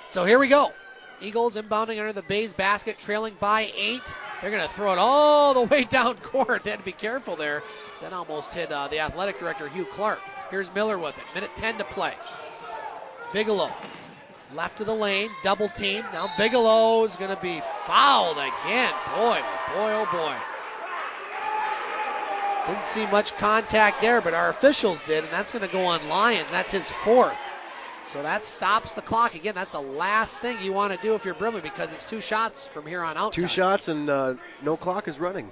So here we go. Eagles inbounding under the Bays basket, trailing by 8. They're going to throw it all the way down court. They had to be careful there. That almost hit the athletic director, Hugh Clark. Here's Miller with it. Minute 10 to play. Bigelow. Left of the lane, double team. Now Bigelow is going to be fouled again. Boy, oh boy. Didn't see much contact there, but our officials did, and that's going to go on Lyons. That's his 4th. So that stops the clock. Again, that's the last thing you want to do if you're Brimley, because it's 2 shots from here on out.
2 shots and no clock is running.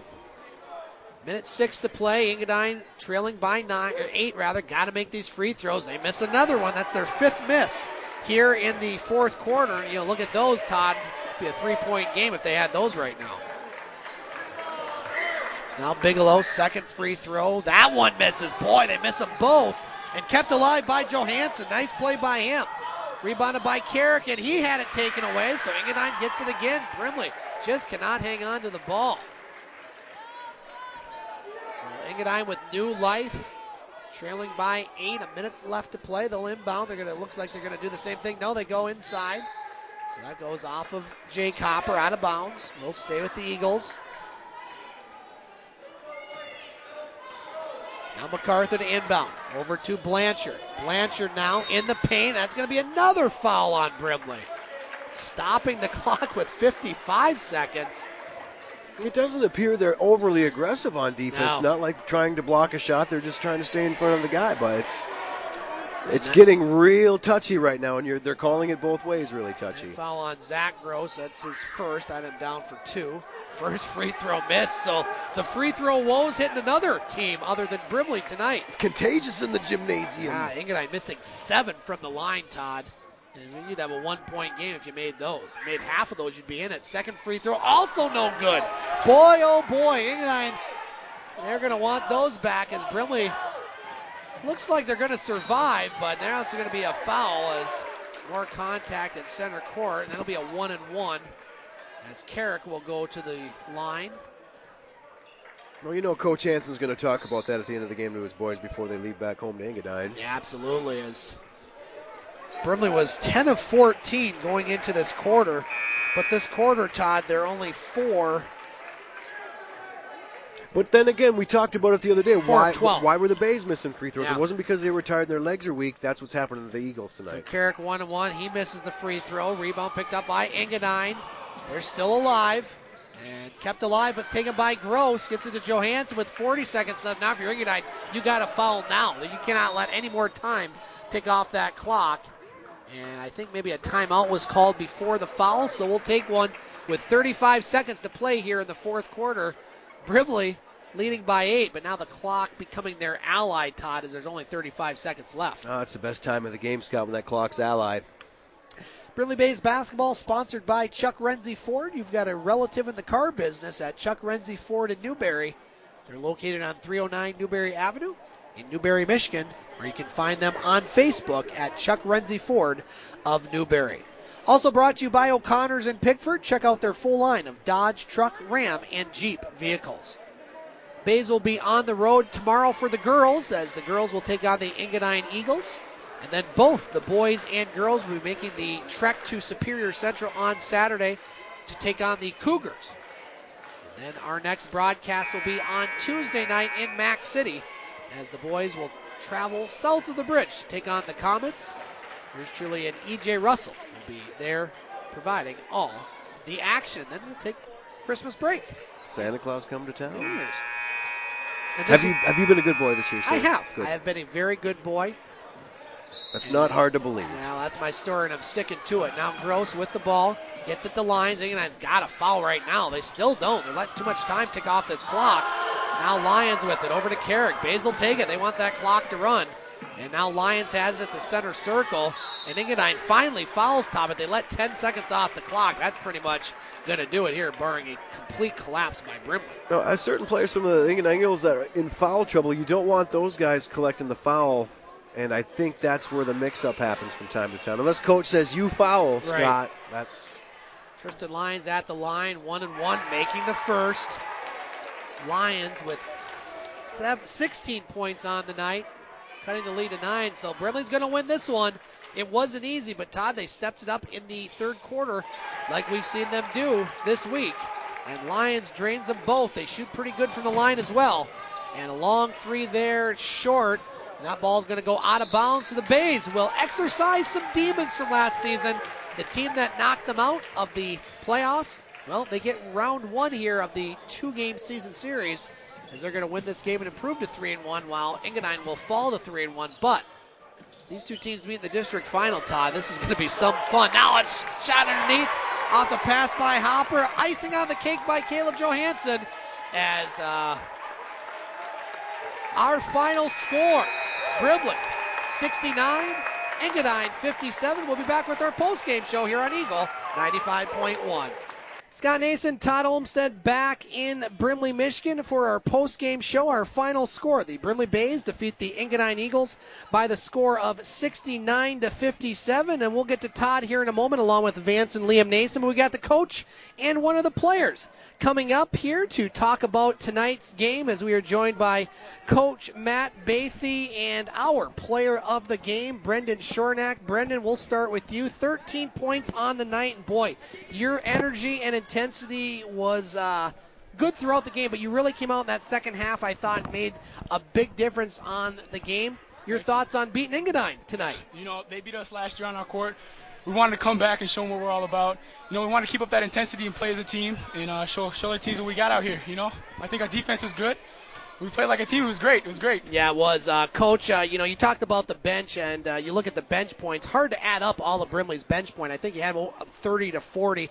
Minute 6 to play. Engadine trailing by 8 rather. Got to make these free throws. They miss another one. That's their 5th miss here in the fourth quarter. You know, look at those, Todd. It'd be a 3-point game if they had those right now. So now Bigelow, second free throw. That one misses. Boy, they miss them both. And kept alive by Johansson. Nice play by him. Rebounded by Carrick, and he had it taken away. So Engadine gets it again. Brimley just cannot hang on to the ball. So Engadine with new life. Trailing by 8, a minute left to play. They'll inbound. Looks like they're gonna do the same thing. No, they go inside. So that goes off of Jake Hopper, out of bounds. We'll stay with the Eagles. Now MacArthur to inbound. Over to Blanchard. Blanchard now in the paint. That's going to be another foul on Brimley. Stopping the clock with 55 seconds.
It doesn't appear they're overly aggressive on defense.
No.
Not like trying to block a shot. They're just trying to stay in front of the guy. But it's getting real touchy right now, and they're calling it both ways, really touchy.
Foul on Zach Gross. That's his first. I had him down for 2. First free throw miss. So the free throw woes hitting another team other than Brimley tonight.
Contagious in the gymnasium.
Yeah, Engadine missing 7 from the line, Todd. And you'd have a 1-point game if you made those. If you made half of those, you'd be in it. Second free throw, also no good. Boy, oh boy, Engadine, they're going to want those back as Brimley looks like they're going to survive, but now it's going to be a foul as more contact at center court, and that'll be a 1-and-1 as Carrick will go to the line.
Well, you know Coach Hansen's going to talk about that at the end of the game to his boys before they leave back home to Engadine.
Yeah, absolutely. As Brimley was 10 of 14 going into this quarter, but this quarter, Todd, they're only 4.
But then again, we talked about it the other day.
4 of 12.
Why were the Bays missing free throws?
Yeah.
It wasn't because they were tired and their legs are weak. That's what's happening to the Eagles tonight.
So Carrick 1-and-1. He misses the free throw. Rebound picked up by Engadine. They're still alive. And kept alive, but taken by Gross. Gets it to Johansson with 40 seconds left. Now, if you're Engadine, you got to foul now. You cannot let any more time tick off that clock. And I think maybe a timeout was called before the foul, so we'll take one with 35 seconds to play here in the fourth quarter. Brimley leading by 8, but now the clock becoming their ally, Todd, as there's only 35 seconds left.
Oh, it's the best time of the game, Scott, when that clock's ally.
Brimley Bays basketball sponsored by Chuck Renzi Ford. You've got a relative in the car business at Chuck Renzi Ford in Newberry. They're located on 309 Newberry Avenue in Newberry, Michigan, or you can find them on Facebook at Chuck Renzi Ford of Newberry. Also brought to you by O'Connor's in Pickford. Check out their full line of Dodge, truck, Ram, and Jeep vehicles. Bays will be on the road tomorrow for the girls, as the girls will take on the Engadine Eagles. And then both the boys and girls will be making the trek to Superior Central on Saturday to take on the Cougars. And then our next broadcast will be on Tuesday night in Mac City, as the boys will travel south of the bridge to take on the Comets. Here's truly an E.J. Russell will be there providing all the action. Then we'll take Christmas break.
Santa Claus come to town.
New Year's.
Have you been a good boy this year, sir?
I have.
Good.
I have been a very good boy.
That's not hard to believe.
Well, that's my story, and I'm sticking to it. Now Gross with the ball, gets it to Lyons. Engadine's got a foul right now. They still don't. They're letting too much time tick off this clock. Now Lyons with it over to Carrick. Bays will take it. They want that clock to run. And now Lyons has it at the center circle. And Engadine finally fouls top it. They let 10 seconds off the clock. That's pretty much going to do it here, barring a complete collapse by Brimley.
Now, as certain players from the Engadine Eagles that are in foul trouble, you don't want those guys collecting the foul. And I think that's where the mix-up happens from time to time. Unless coach says you foul, Scott,
right.
That's...
Tristan Lyons at the line, 1-and-1, making the first. Lyons with 16 points on the night, cutting the lead to 9. So Brimley's going to win this one. It wasn't easy, but Todd, they stepped it up in the third quarter like we've seen them do this week. And Lyons drains them both. They shoot pretty good from the line as well. And a long three there, short. And that ball's going to go out of bounds. So the Bays will exercise some demons from last season. The team that knocked them out of the playoffs, well, they get round 1 here of the 2-game season series, as they're going to win this game and improve to 3-1, while Engadine will fall to 3-1. But these two teams meet in the district final, Todd. This is going to be some fun. Now it's shot underneath off the pass by Hopper. Icing on the cake by Caleb Johansson, as our final score, Brimley 69, Engadine 57. We'll be back with our post-game show here on Eagle 95.1. Scott Nason, Todd Olmsted back in Brimley, Michigan for our post-game show. Our final score: the Brimley Bays defeat the Engadine Eagles by the score of 69-57. And we'll get to Todd here in a moment, along with Vance and Liam Nason. We got the coach and one of the players coming up here to talk about tonight's game, as we are joined by Coach Matt Bathy and our player of the game, Brenden Schornack. Brenden, we'll start with you. 13 points on the night, and boy, your energy and intensity was good throughout the game, but you really came out in that second half, I thought, and made a big difference on the game. Your thoughts on beating Engadine tonight?
You know, they beat us last year on our court. We wanted to come back and show them what we're all about. You know, we wanted to keep up that intensity and play as a team and show the teams what we got out here, you know. I think our defense was good. We played like a team. It was great. It was great.
Yeah, it was. Coach, you know, you talked about the bench, and you look at the bench points. Hard to add up all of Brimley's bench point. I think you had 30 to 40.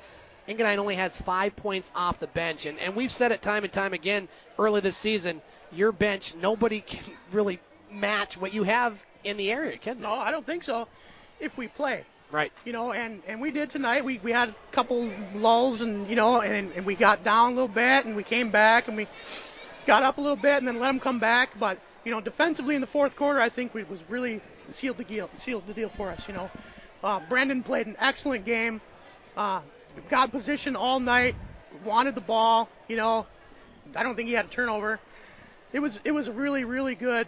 Engadine only has 5 points off the bench, and we've said it time and time again early this season, your bench, nobody can really match what you have in the area, can they?
No, I don't think so, if we play.
Right.
You know, and we did tonight. We had a couple lulls, and, you know, and we got down a little bit, and we came back, and we got up a little bit, and then let them come back. But, you know, defensively in the fourth quarter, I think it was really sealed the deal for us, you know. Brenden played an excellent game. Got position all night, wanted the ball, you know. I don't think he had a turnover. It was a really, really good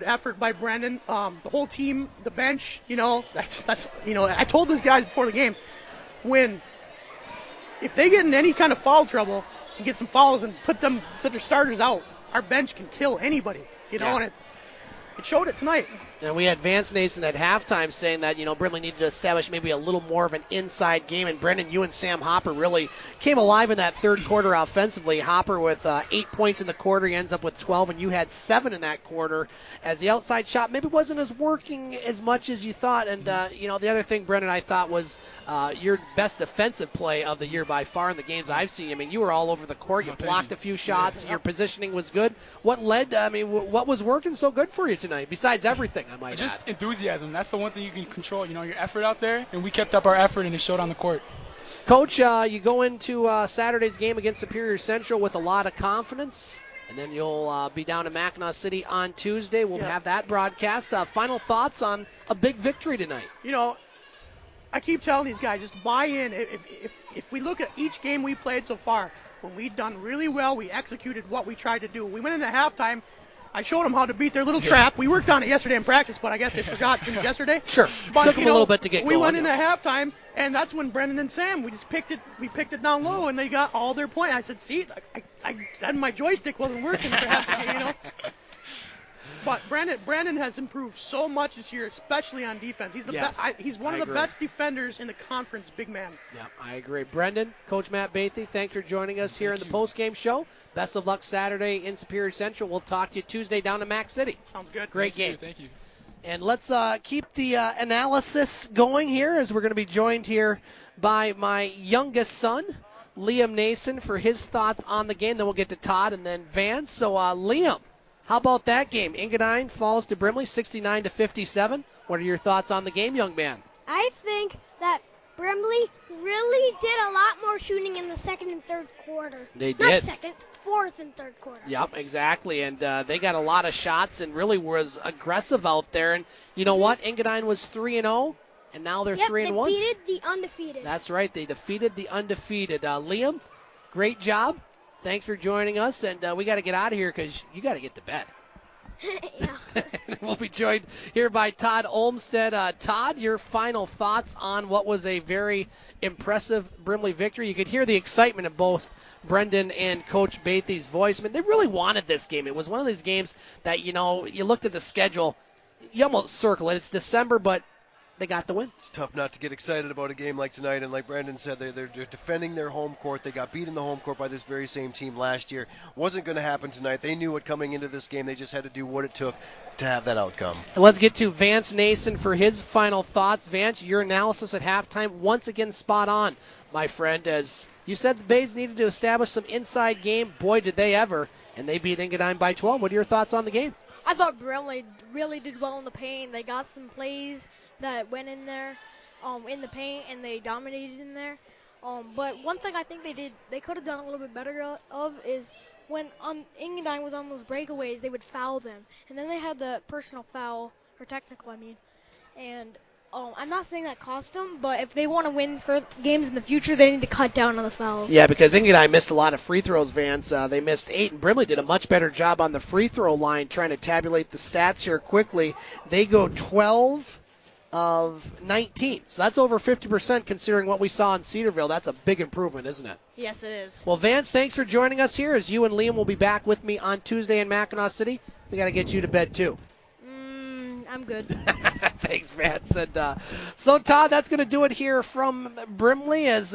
effort by Brenden. The whole team, the bench, you know, that's you know, I told those guys before the game, if they get in any kind of foul trouble and get some fouls and put their starters out, our bench can kill anybody, you know, and it showed it tonight.
And we had Vance Nason at halftime saying that, you know, Brimley needed to establish maybe a little more of an inside game. And Brenden, you and Sam Hopper really came alive in that third quarter offensively. Hopper with 8 points in the quarter. He ends up with 12, and you had 7 in that quarter, as the outside shot maybe wasn't as working as much as you thought. And, you know, the other thing, Brenden, I thought was your best defensive play of the year by far in the games I've seen. I mean, you were all over the court. You blocked a few shots. Your positioning was good. What was working so good for you tonight, besides everything? I might
just
add.
Enthusiasm. That's the one thing you can control, you know, your effort out there, and we kept up our effort, and it showed on the court.
Coach, you go into Saturday's game against Superior Central with a lot of confidence, and then you'll be down in Mackinac City on Tuesday. We'll have that broadcast. Final thoughts on a big victory tonight?
You know, I keep telling these guys, just buy in. If we look at each game we played so far, when we've done really well, we executed what we tried to do. We went into halftime. I showed them how to beat their little trap. We worked on it yesterday in practice, but I guess they forgot since yesterday.
Sure.
But,
took them a little bit to get going.
We went into halftime, and that's when Brenden and Sam, we picked it down low, and they got all their points. I said, see, I had my joystick wasn't working for half the game, you know. But Brenden has improved so much this year, especially on defense. He's he's one of the best defenders in the conference, big man.
Yeah, I agree. Brenden, Coach Matt Bathy, thanks for joining us here in the postgame show. Best of luck Saturday in Superior Central. We'll talk to you Tuesday down in Mac City.
Sounds good.
Great game.
Thank you.
And let's keep the analysis going here, as we're going to be joined here by my youngest son, Liam Nason, for his thoughts on the game. Then we'll get to Todd and then Vance. So, Liam, how about that game? Engadine falls to Brimley 69-57. What are your thoughts on the game, young man?
I think that Brimley really did a lot more shooting in the second and third quarter.
They did.
Not second, fourth and third quarter.
Yep, exactly. And they got a lot of shots and really was aggressive out there. And you know what? Engadine was 3-0, and now they're 3-1.
They defeated the undefeated.
That's right. They defeated the undefeated. Liam, great job. Thanks for joining us. And we got to get out of here because you got to get to bed. We'll be joined here by Todd Olmsted. Todd, your final thoughts on what was a very impressive Brimley victory. You could hear the excitement in both Brenden and Coach Bathy's voice. I mean, they really wanted this game. It was one of these games that, you know, you looked at the schedule, you almost circle it. It's December, but they got the win.
It's tough not to get excited about a game like tonight, and like Brenden said, they're defending their home court. They got beat in the home court by this very same team last year. Wasn't going to happen tonight. They knew it coming into this game. They just had to do what it took to have that outcome.
And let's get to Vance Nason for his final thoughts. Vance, your analysis at halftime, once again spot on, my friend. As you said, the Bays needed to establish some inside game. Boy, did they ever. And they beat Engadine by 12. What are your thoughts on the game?
I thought Brimley really did well in the paint. They got some plays that went in there in the paint, and they dominated in there. But one thing I think they could have done a little bit better of is when Engadine was on those breakaways, they would foul them. And then they had the personal foul, or technical, I mean. And I'm not saying that cost them, but if they want to win for games in the future, they need to cut down on the fouls.
Yeah, because Engadine missed a lot of free throws, Vance. They missed 8, and Brimley did a much better job on the free throw line trying to tabulate the stats here quickly. They go 12 of 19. So that's over 50% considering what we saw in Cedarville. That's a big improvement, isn't it?
Yes, it is.
Well, Vance, thanks for joining us here as you and Liam will be back with me on Tuesday in Mackinac City. We got to get you to bed, too.
I'm good.
Thanks, Vance. And so, Todd, that's going to do it here from Brimley as,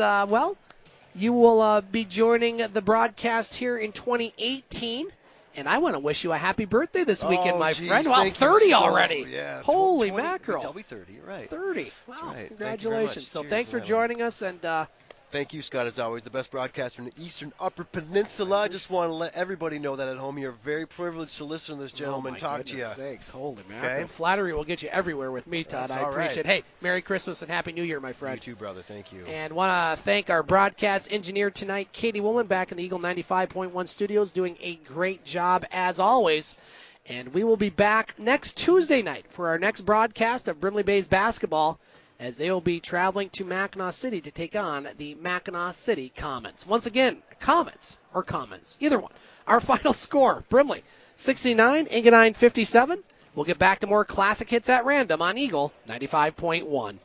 you will be joining the broadcast here in 2018. And I want to wish you a happy birthday this weekend, my friend. Wow, 30 already.
Yeah,
Holy
20,
mackerel.
I'll be 30, you're right.
30. Wow,
That's right.
congratulations. So
Cheers,
thanks for
man.
joining us. And
Thank you, Scott, as always, the best broadcaster in the Eastern Upper Peninsula. I just want to let everybody know that at home you're very privileged to listen to this gentleman talk to you.
Sakes. Holy man.
Okay.
Flattery will get you everywhere with me, Todd.
That's
I
all right.
appreciate it. Hey, Merry Christmas and Happy New Year, my friend.
You too, brother. Thank you.
And want to thank our broadcast engineer tonight, Katie Woolen, back in the Eagle 95.1 studios, doing a great job as always. And we will be back next Tuesday night for our next broadcast of Brimley Bays basketball, as they will be traveling to Mackinac City to take on the Mackinac City Comets. Once again, Comets or Commons, either one. Our final score, Brimley 69, Engadine 57. We'll get back to more classic hits at random on Eagle 95.1.